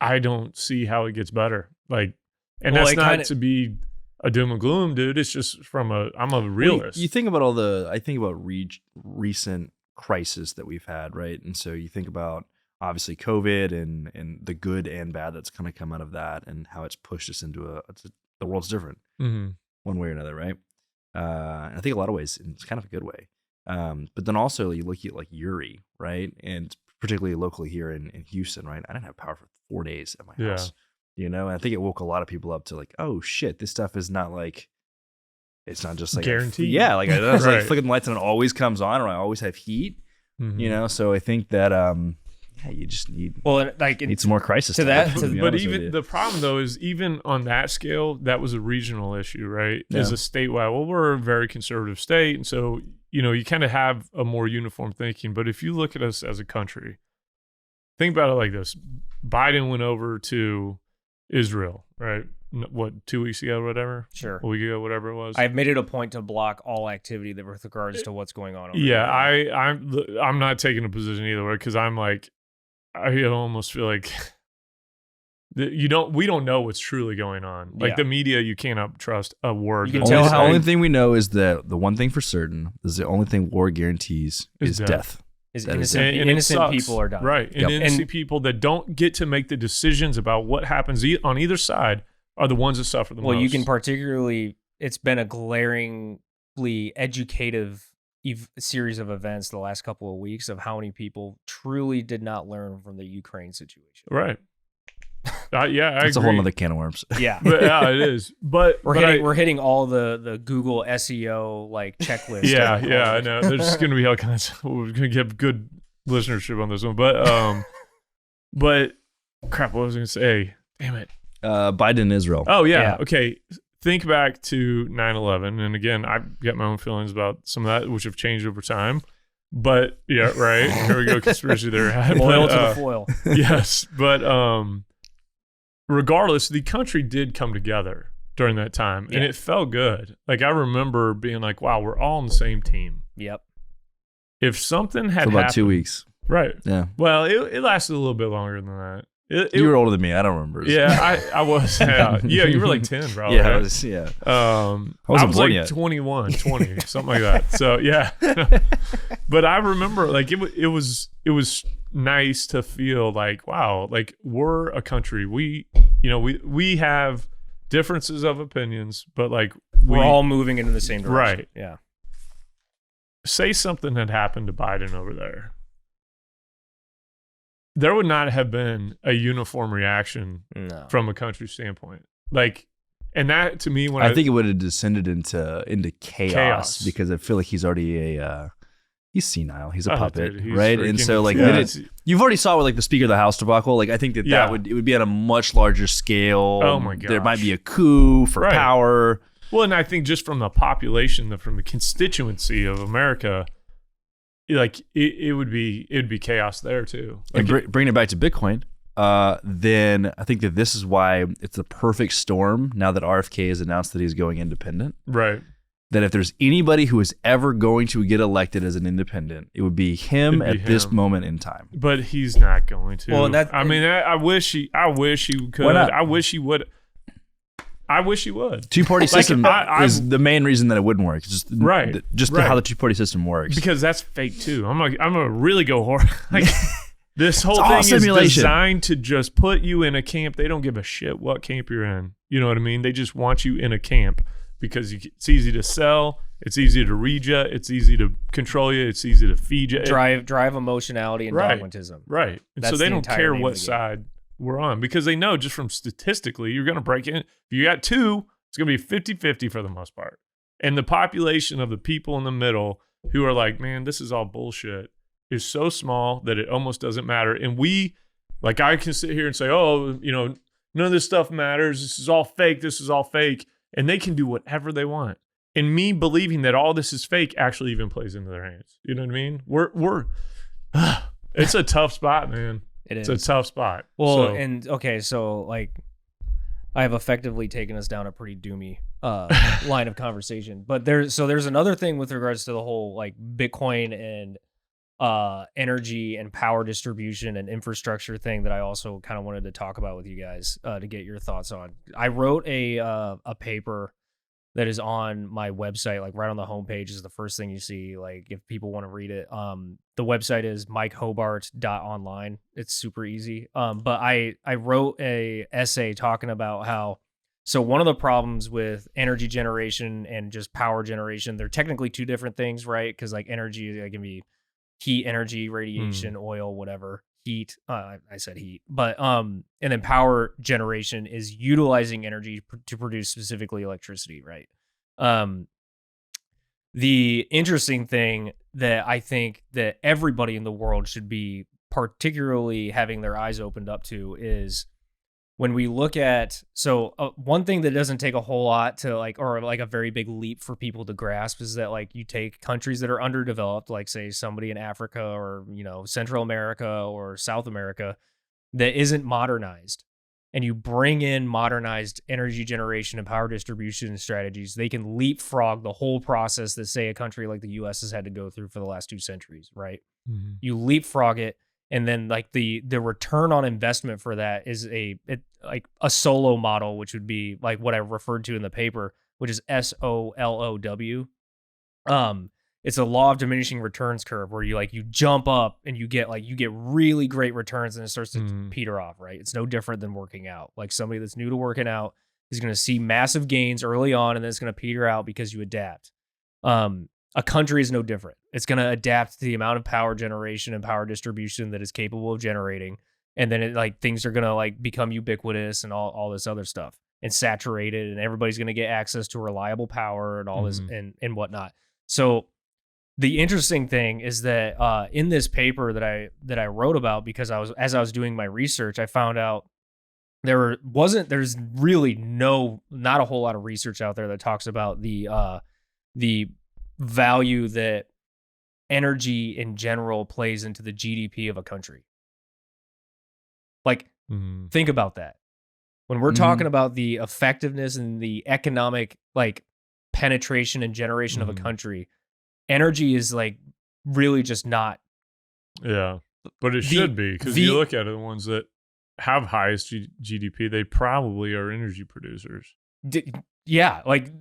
I don't see how it gets better. Like, and that's not to be a doom and gloom, dude. It's just I'm a realist. You think about I think about recent crisis that we've had, right? And so you think about obviously COVID and the good and bad that's kind of come out of that and how it's pushed us into the world's different one way or another, right? And I think a lot of ways it's kind of a good way. But then also you look at like Uri, right? And particularly locally here in Houston, right? I didn't have power for 4 days at my house, and I think it woke a lot of people up to like, oh shit, this stuff is not like, it's not just like guaranteed. Like I was like flicking the lights and it always comes on, or I always have heat, So I think that, you just need need some more crisis to that. But even the problem though is even on that scale, that was a regional issue, right? Yeah. As a statewide, well, we're a very conservative state, and so you kind of have a more uniform thinking. But if you look at us as a country, think about it like this: Biden went over to Israel, right? What, 2 weeks ago, whatever? Sure. A week ago, whatever it was. I've made it a point to block all activity that with regards to what's going on over there. I'm not taking a position either way, because I'm like, I almost feel like we don't know what's truly going on. Like the media, you cannot trust a word. You can tell the only thing we know is that the one thing for certain is the only thing war guarantees is death. Innocent people are dying. Right. And innocent people that don't get to make the decisions about what happens on either side are the ones that suffer the most. Well, you can particularly, it's been a glaringly educative series of events the last couple of weeks of how many people truly did not learn from the Ukraine situation. Right. I agree. It's a whole other can of worms. Yeah. Yeah, it is. But we're hitting all the Google SEO like checklist. Yeah, I know. There's going to be all kinds. We're going to get good listenership on this one. But crap, what was I going to say? Damn it. Biden and Israel. Oh, yeah. Okay. Think back to 9/11. And again, I've got my own feelings about some of that, which have changed over time. But yeah, right. Here we go. Conspiracy there. Foil to the foil. Yes. But regardless, the country did come together during that time. And it felt good. Like I remember being like, wow, we're all on the same team. Yep. If something had for about happened, 2 weeks. Right. Yeah. Well, it lasted a little bit longer than that. You were older than me. I don't remember. Yeah, I was. Yeah, you were like 10, probably. Yeah, right? I I was born like yet. 21, 20, something like that. So yeah, but I remember like it was nice to feel like, wow, like we're a country. We have differences of opinions, but like we're all moving into the same direction. Right. Yeah. Say something had happened to Biden over there. There would not have been a uniform reaction from a country standpoint. Like, and that to me, when I think it would have descended into chaos because I feel like he's already he's senile. He's a puppet, dude, right? And so like you've already saw with like the Speaker of the House debacle. Like I think that would be on a much larger scale. Oh my gosh. There might be a coup for power. Well, and I think just from the population, from the constituency of America, like it would be chaos there too. Like and bringing it back to Bitcoin, then I think that this is why it's the perfect storm now that RFK has announced that he's going independent. Right. That if there's anybody who is ever going to get elected as an independent, it would be him at this moment in time. But he's not going to. Well, I wish he could. Why not? I wish he would. Two-party system is the main reason that it wouldn't work. It's just how the two-party system works. Because that's fake too. I'm gonna really go hard. Like this whole thing is simulation. designed to just put you in a camp. They don't give a shit what camp you're in. You know what I mean? They just want you in a camp because it's easy to sell. It's easy to read you. It's easy to control you. It's easy to feed you. Drive emotionality and dogmatism. Right. And so they don't care what side we're on because they know just from statistically, you're going to break in. If you got two, it's going to be 50-50 for the most part. And the population of the people in the middle who are like, man, this is all bullshit is so small that it almost doesn't matter. And like I can sit here and say, oh, none of this stuff matters. This is all fake. This is all fake. And they can do whatever they want. And me believing that all this is fake actually even plays into their hands. You know what I mean? We're it's a tough spot, man. It's a tough spot. Well, so like I have effectively taken us down a pretty doomy line of conversation. But there's another thing with regards to the whole like Bitcoin and energy and power distribution and infrastructure thing that I also kind of wanted to talk about with you guys to get your thoughts on. I wrote a paper that is on my website, like right on the homepage is the first thing you see. Like if people want to read it, the website is mikehobart.online. It's super easy. But I wrote a essay talking about how, so one of the problems with energy generation and just power generation, they're technically two different things, right? Because like energy, it can be heat energy, radiation, oil, whatever. Heat, I said heat, but and then power generation is utilizing energy to produce specifically electricity, right? The interesting thing that I think that everybody in the world should be particularly having their eyes opened up to is when we look at, one thing that doesn't take a whole lot to like, or like a very big leap for people to grasp is that like you take countries that are underdeveloped, like say somebody in Africa or, Central America or South America that isn't modernized, and you bring in modernized energy generation and power distribution strategies, they can leapfrog the whole process that say a country like the US has had to go through for the last 2 centuries, right? Mm-hmm. You leapfrog it. And then like the return on investment for that is like a solo model, which would be like what I referred to in the paper, which is SOLOW. It's a law of diminishing returns curve where you jump up and you get really great returns and it starts to peter off, right? It's no different than working out. Like somebody that's new to working out is going to see massive gains early on and then it's going to peter out because you adapt. A country is no different. It's going to adapt to the amount of power generation and power distribution that is capable of generating. And then things are going to become ubiquitous and all this other stuff and saturated, and everybody's going to get access to reliable power and all this and whatnot. So the interesting thing is that in this paper that I wrote about, because as I was doing my research, I found out there's really not a whole lot of research out there that talks about the value that energy in general plays into the GDP of a country. Think about that. When we're talking about the effectiveness and the economic penetration and generation of a country, energy is really just not. Yeah, but it should be, because you look at it, the ones that have highest GDP, they probably are energy producers. Yeah, like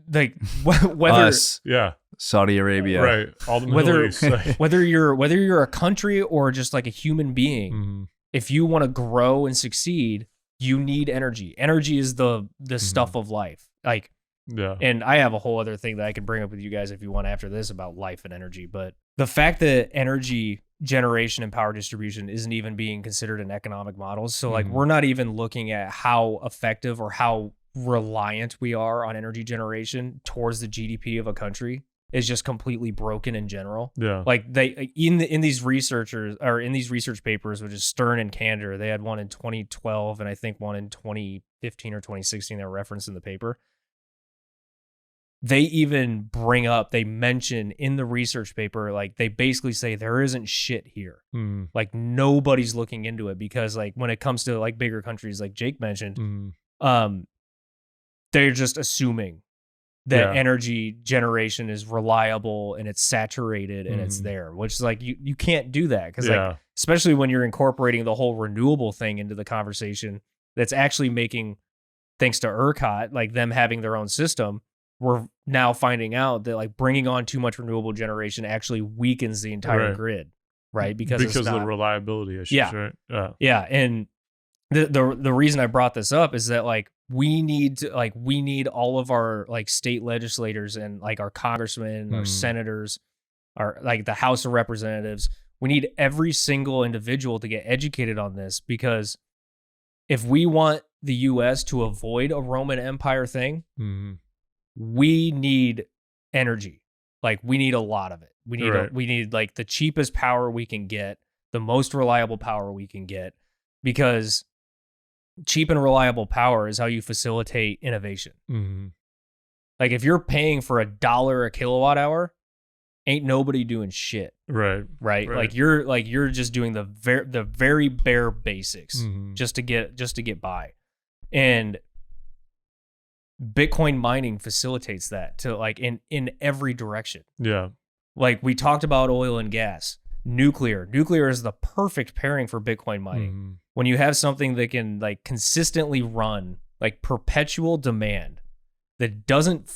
whether Us, Yeah, Saudi Arabia, right. All the Middle East. Like, whether you're a country or just like a human being, if you want to grow and succeed, you need energy. Energy is the stuff of life. Like, yeah. And I have a whole other thing that I can bring up with you guys if you want after this about life and energy. But the fact that energy generation and power distribution isn't even being considered in economic models. So like we're not even looking at how effective or how reliant we are on energy generation towards the GDP of a country is just completely broken in general. Yeah. Like they in these research papers, which is Stern and Candor, they had one in 2012 and I think one in 2015 or 2016 that were referenced in the paper. They even they mention in the research paper, like they basically say there isn't shit here. Like nobody's looking into it because like when it comes to like bigger countries, like Jake mentioned, they're just assuming that energy generation is reliable and it's saturated and it's there, which is like, you can't do that. Cause like, especially when you're incorporating the whole renewable thing into the conversation, that's actually making, thanks to ERCOT, like them having their own system, we're now finding out that like bringing on too much renewable generation actually weakens the entire grid, right? Because of the reliability issues, right? Yeah. And the reason I brought this up is that like we need all of our like state legislators and like our congressmen, our senators, our like the House of Representatives. We need every single individual to get educated on this, because if we want the US to avoid a Roman Empire thing, we need energy. Like we need a lot of it. We need like the cheapest power we can get, the most reliable power we can get, because cheap and reliable power is how you facilitate innovation. Like if you're paying for $1 a kilowatt hour, ain't nobody doing shit. Right. Like you're just doing the very bare basics just to get by. And Bitcoin mining facilitates that to like in every direction. Yeah. Like we talked about oil and gas, nuclear is the perfect pairing for Bitcoin mining. When you have something that can like consistently run like perpetual demand that doesn't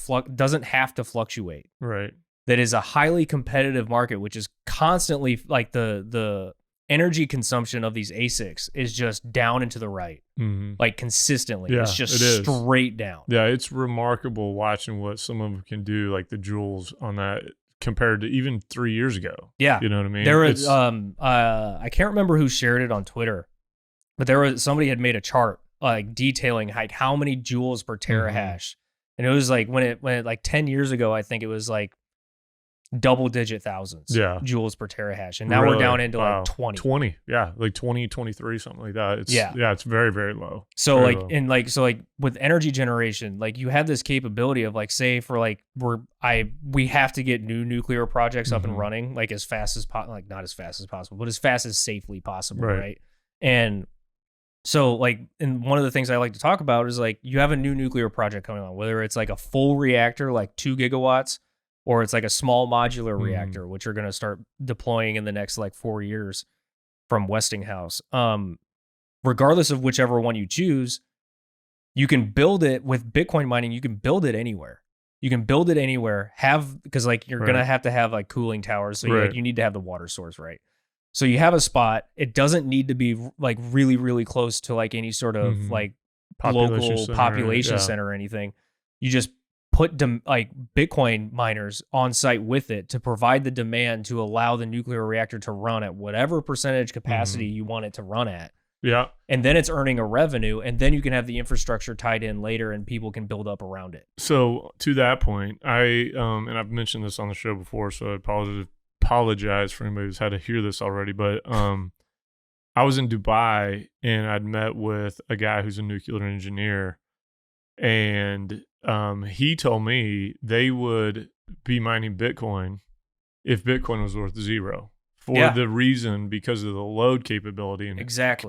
have to fluctuate. Right. That is a highly competitive market, which is constantly like the energy consumption of these ASICs is just down and to the right, like consistently. Yeah, it's just straight down. Yeah, it's remarkable watching what some of them can do, like the joules on that compared to even 3 years ago. Yeah, you know what I mean. There was I can't remember who shared it on Twitter, but somebody had made a chart like detailing like how many joules per terahash, and it was like when it like 10 years ago, I think it was like double-digit thousands joules per terahash, and now we're down into like 20, like 20, 23, something like that. It's very, very low. So very like low. So like with energy generation, like you have this capability of like, say for like we have to get new nuclear projects up and running like as fast as possible, like not as fast as possible, but as fast as safely possible, right? And so like, and one of the things I like to talk about is like you have a new nuclear project coming on, whether it's like a full reactor like 2 gigawatts, or it's like a small modular reactor, which are going to start deploying in the next like 4 years from Westinghouse. Regardless of whichever one you choose, you can build it with Bitcoin mining. You can build it anywhere. Because like you're going to have like cooling towers. So you need to have the water source, right? So you have a spot. It doesn't need to be like really, really close to like any sort of like local population center or anything. You just put like Bitcoin miners on site with it to provide the demand to allow the nuclear reactor to run at whatever percentage capacity you want it to run at. Yeah. And then it's earning a revenue, and then you can have the infrastructure tied in later and people can build up around it. So to that point, and I've mentioned this on the show before, so I apologize for anybody who's had to hear this already, but I was in Dubai and I'd met with a guy who's a nuclear engineer, and he told me they would be mining Bitcoin if Bitcoin was worth zero for the reason because of the load capability and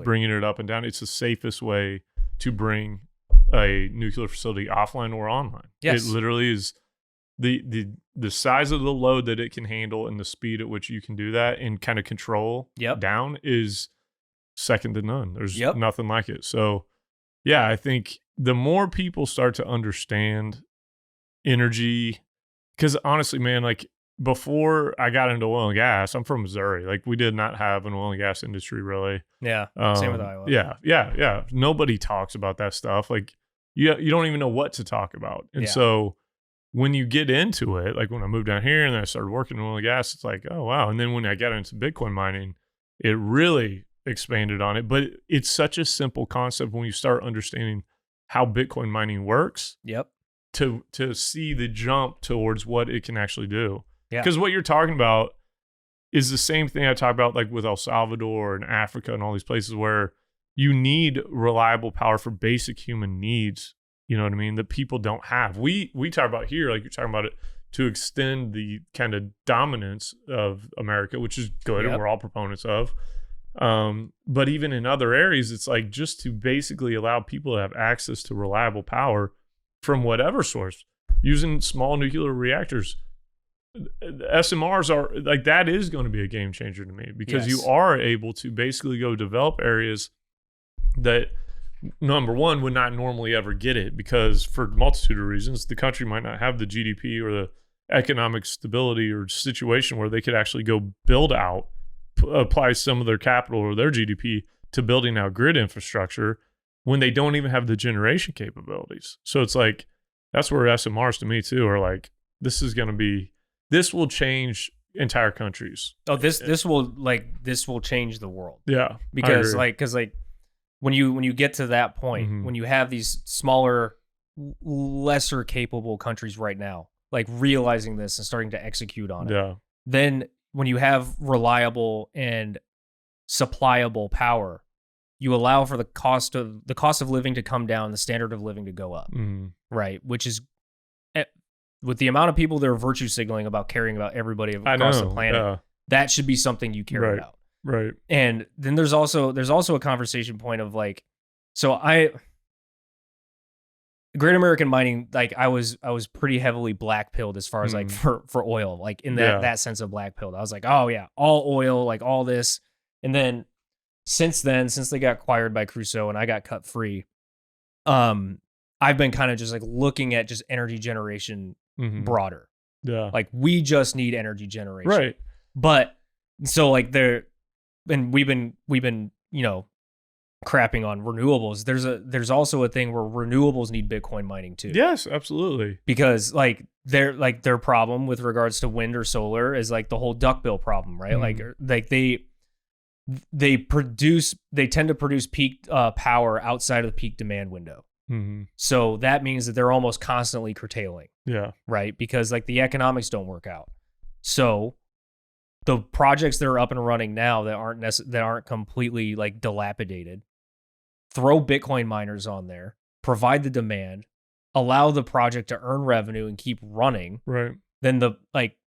bringing it up and down. It's the safest way to bring a nuclear facility offline or online. Yes. It literally is the size of the load that it can handle and the speed at which you can do that and kind of control down is second to none. There's Yep. nothing like it. So yeah, I think the more people start to understand energy, because honestly, man, like before I got into oil and gas, I'm from Missouri. Like we did not have an oil and gas industry really. Yeah. Same with Iowa. Yeah. Nobody talks about that stuff. Like you don't even know what to talk about. And so when you get into it, like when I moved down here and then I started working in oil and gas, it's like, oh wow. And then when I got into Bitcoin mining, it really expanded on it. But it's such a simple concept when you start understanding how Bitcoin mining works. Yep. To see the jump towards what it can actually do. Yeah. Because what you're talking about is the same thing I talk about like with El Salvador and Africa and all these places where you need reliable power for basic human needs. You know what I mean? That people don't have. We talk about here, like you're talking about it, to extend the kind of dominance of America, which is good and we're all proponents of. But even in other areas, it's like just to basically allow people to have access to reliable power from whatever source using small nuclear reactors. SMRs are like, that is going to be a game changer to me because you are able to basically go develop areas that number one would not normally ever get it because for a multitude of reasons, the country might not have the GDP or the economic stability or situation where they could actually go build out, apply some of their capital or their GDP to building out grid infrastructure when they don't even have the generation capabilities. So it's like, that's where SMRs to me too are like, this will change entire countries. Oh, this will change the world. Yeah. Because when you get to that point, when you have these smaller, lesser capable countries right now, like realizing this and starting to execute on it, then when you have reliable and supplyable power, you allow for the cost of living to come down, the standard of living to go up, right? Which is, with the amount of people that are virtue signaling about caring about everybody across the planet, that should be something you care about. Right. And then there's also a conversation point of like, so Great American Mining, like I was pretty heavily black pilled as far as like for oil, like in that sense of black pilled. I was like, oh yeah, all oil, like all this. And then since they got acquired by Crusoe and I got cut free, I've been kind of just like looking at just energy generation broader. Yeah. Like we just need energy generation. Right. But so like we've been, you know, crapping on renewables. There's also a thing where renewables need Bitcoin mining too. Yes, absolutely. Because like their problem with regards to wind or solar is like the whole duckbill problem, right? Like they tend to produce peak power outside of the peak demand window. So that means that they're almost constantly curtailing. Yeah. Right. Because like the economics don't work out. So the projects that are up and running now that aren't completely like dilapidated, throw Bitcoin miners on there, provide the demand, allow the project to earn revenue and keep running. Right. Then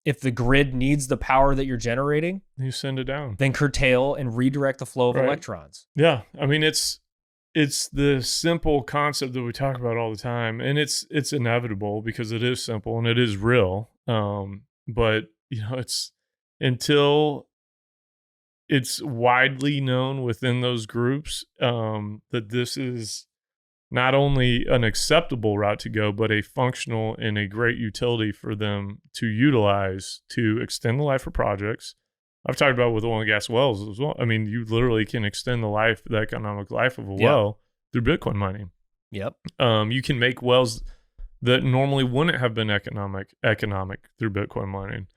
if the grid needs the power that you're generating, you send it down. Then curtail and redirect the flow of electrons. Yeah. I mean, it's the simple concept that we talk about all the time, and it's inevitable because it is simple and it is real. But you know, it's until it's widely known within those groups that this is not only an acceptable route to go, but a functional and a great utility for them to utilize to extend the life of projects. I've talked about with oil and gas wells as well. I mean, you literally can extend the economic life of a well through Bitcoin mining. Yep. You can make wells that normally wouldn't have been economic through Bitcoin mining.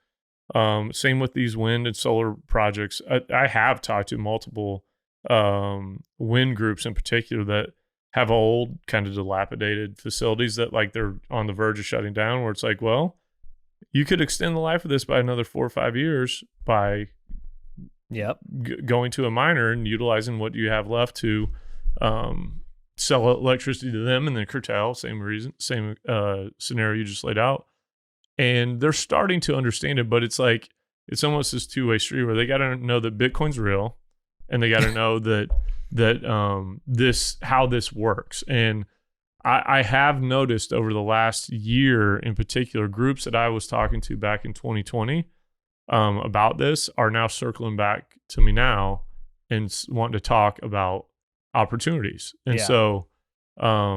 Same with these wind and solar projects. I have talked to multiple wind groups in particular that have old kind of dilapidated facilities that like they're on the verge of shutting down, where it's like, well, you could extend the life of this by another 4 or 5 years by going to a miner and utilizing what you have left to sell electricity to them and then curtail. Same scenario you just laid out. And they're starting to understand it, but it's like, it's almost this two-way street where they got to know that Bitcoin's real and they got to know that how this works. And I have noticed over the last year in particular, groups that I was talking to back in 2020 about this are now circling back to me now and wanting to talk about opportunities. And so,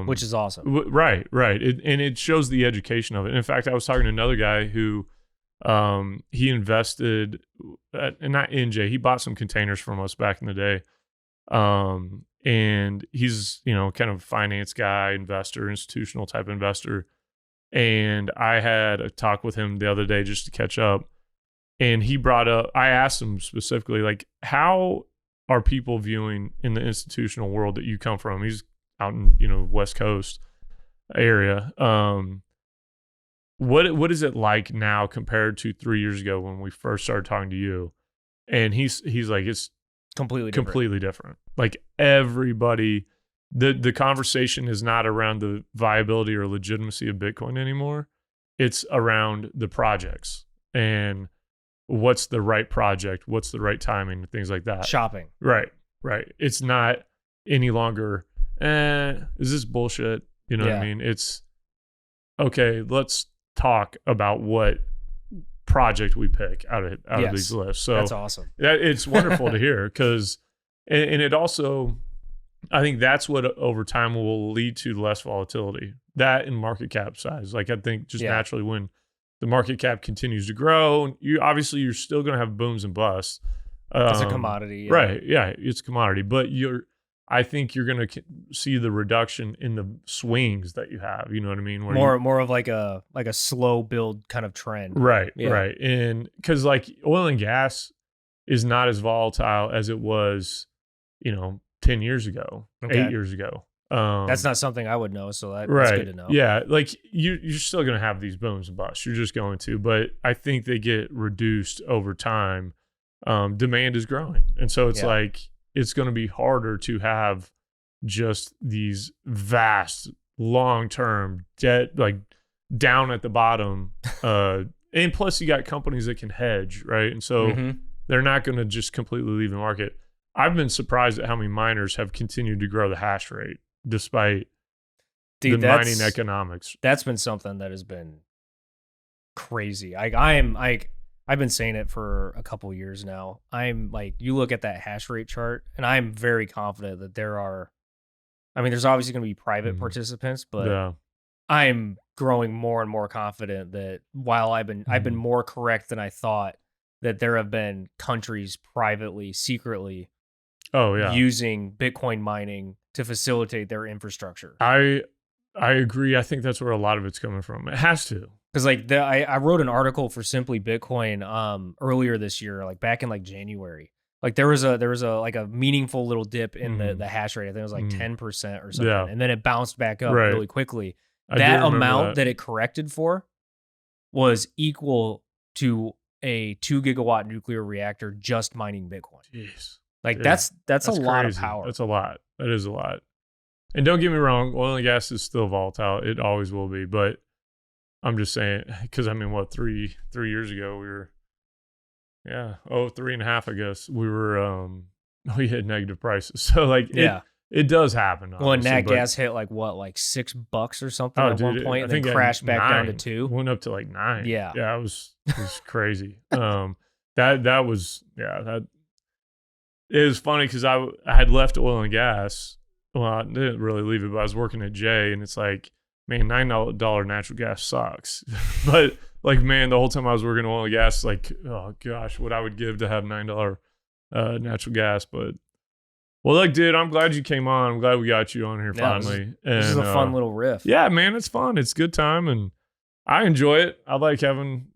which is awesome. Right. And it shows the education of it. And in fact, I was talking to another guy who, he invested not NJ, he bought some containers from us back in the day. And he's, kind of a finance guy, investor, institutional type investor. And I had a talk with him the other day just to catch up. And he brought up, I asked him specifically, like, how are people viewing in the institutional world that you come from? He's out in, West Coast area. What is it like now compared to 3 years ago when we first started talking to you? And he's like, it's completely different. Like everybody, the conversation is not around the viability or legitimacy of Bitcoin anymore. It's around the projects and what's the right project, what's the right timing, things like that. Shopping. Right. It's not any longer, is this bullshit? You know what I mean? It's, okay, let's talk about what project we pick out of these lists. So that's awesome. It's wonderful to hear because, and it also, I think that's what over time will lead to less volatility. That and market cap size. Like I think just naturally when the market cap continues to grow, you're still going to have booms and busts. It's a commodity. Right. Yeah. It's a commodity, but I think you're going to see the reduction in the swings that you have. You know what I mean? Where more of like a slow build kind of trend. Right. Yeah. Right. And because like oil and gas is not as volatile as it was, 10 years ago, 8 years ago. That's not something I would know. So that's good to know. Yeah. Like you're still going to have these booms and busts. You're just going to, but I think they get reduced over time. Demand is growing. And so it's like, it's going to be harder to have just these vast long-term debt, like down at the bottom. And plus you got companies that can hedge, right? And so they're not going to just completely leave the market. I've been surprised at how many miners have continued to grow the hash rate despite the mining economics. That's been something that has been crazy. I've been saying it for a couple years now. I'm like, you look at that hash rate chart, and I'm very confident that there's obviously going to be private participants, but I'm growing more and more confident that while I've been more correct than I thought, that there have been countries privately, secretly, using Bitcoin mining to facilitate their infrastructure. I agree. I think that's where a lot of it's coming from. It has to. Because like I wrote an article for Simply Bitcoin earlier this year, like back in like January. Like there was a like a meaningful little dip in the hash rate. I think it was like 10% or something, and then it bounced back up really quickly. That amount that it corrected for was equal to a 2 gigawatt nuclear reactor just mining Bitcoin. Jeez. Like that's a lot of power. That's a lot. That is a lot. And don't get me wrong, oil and gas is still volatile. It always will be. But I'm just saying, because I mean, what, 3 years ago we were, 3.5, I guess we were, we hit negative prices. So like, it does happen. Well, and nat gas hit like what, like $6 or something at one point, and then crashed back down to 2. Went up to like 9. Yeah, it was crazy. That was it was funny because I had left oil and gas. Well, I didn't really leave it, but I was working at Jay, and it's like, man, $9 natural gas sucks. But like, man, the whole time I was working oil and gas, like, oh gosh, what I would give to have $9 natural gas. But well, look, dude, I'm glad you came on. I'm glad we got you on here finally. This is a fun little riff. Yeah, man, it's fun. It's a good time, and I enjoy it. I like having,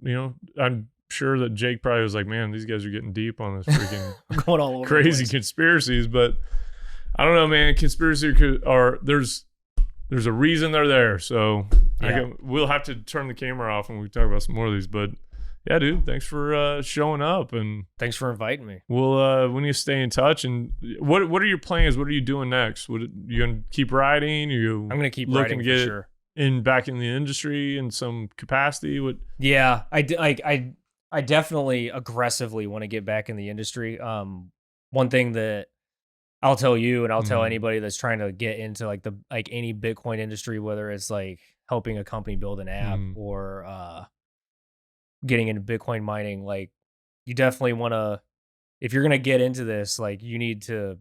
I'm sure that Jake probably was like, man, these guys are getting deep on this freaking going all over crazy conspiracies. But I don't know, man. Conspiracy there's a reason they're there. So we'll have to turn the camera off when we talk about some more of these. But yeah, dude, thanks for showing up, and thanks for inviting me. We'll we need to stay in touch. And what are your plans? What are you doing next? You gonna keep writing? I'm gonna keep writing for sure. Back in the industry in some capacity. Yeah, I definitely aggressively want to get back in the industry. One thing that I'll tell you, and I'll tell anybody that's trying to get into like any Bitcoin industry, whether it's like helping a company build an app or getting into Bitcoin mining, like you definitely want to, if you're going to get into this, like you need to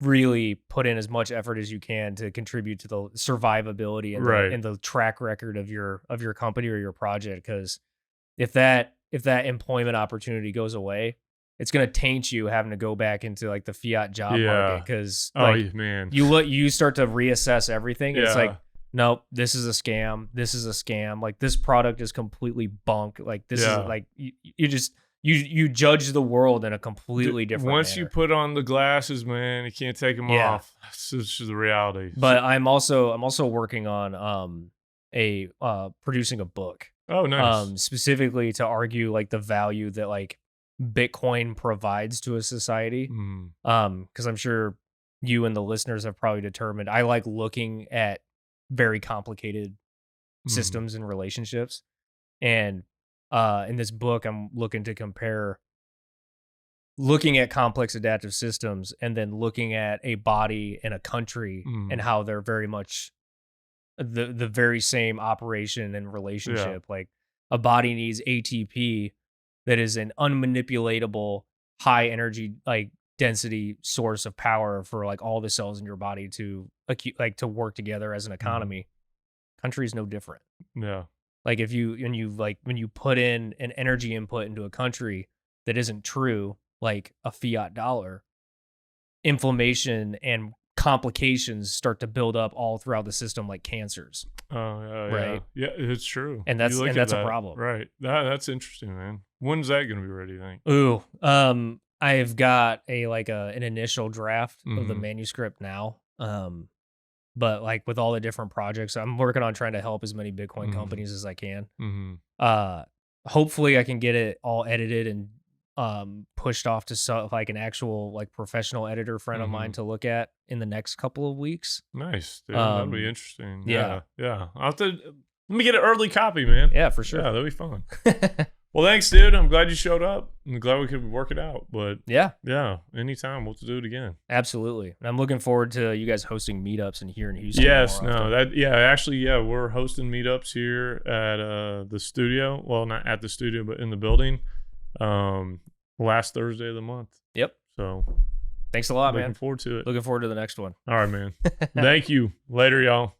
really put in as much effort as you can to contribute to the survivability and, and the track record of your company or your project. Because if that employment opportunity goes away, it's going to taint you having to go back into like the fiat job market. Because you start to reassess everything. It's like, nope, this is a scam. This is a scam. Like this product is completely bunk. Like this is like you judge the world in a completely different once manner. You put on the glasses, man, you can't take them off. That's just the reality. But I'm also working on producing a book. Oh, nice. Specifically to argue like the value that like Bitcoin provides to a society. Because I'm sure you and the listeners have probably determined I like looking at very complicated systems and relationships. And in this book, I'm looking to compare looking at complex adaptive systems and then looking at a body and a country and how they're very much the very same operation and relationship. Like a body needs ATP that is an unmanipulatable high energy like density source of power for like all the cells in your body to to work together as an economy. Country is no different. Yeah. Like when you put in an energy input into a country that isn't true, like a fiat dollar, inflammation and complications start to build up all throughout the system like cancers. Oh, yeah, right? Yeah, it's true. And that's a problem. Right. That's interesting, man. When's that going to be ready, you think? Ooh, I've got an initial draft of the manuscript now. But like with all the different projects, I'm working on trying to help as many Bitcoin companies as I can. Hopefully I can get it all edited and pushed off to like an actual like professional editor friend of mine to look at in the next couple of weeks. Nice, dude. That'll be interesting. Yeah. I'll have to let me get an early copy, man. Yeah, for sure. Yeah, that'll be fun. Well, thanks, dude. I'm glad you showed up. I'm glad we could work it out. But yeah, anytime we'll have to do it again. Absolutely. And I'm looking forward to you guys hosting meetups here in Houston. Yes, we're hosting meetups here at the studio. Well, not at the studio, but in the building. Last Thursday of the month. Yep. So thanks a lot, man. Looking forward to it. Looking forward to the next one. All right, man. Thank you. Later, y'all.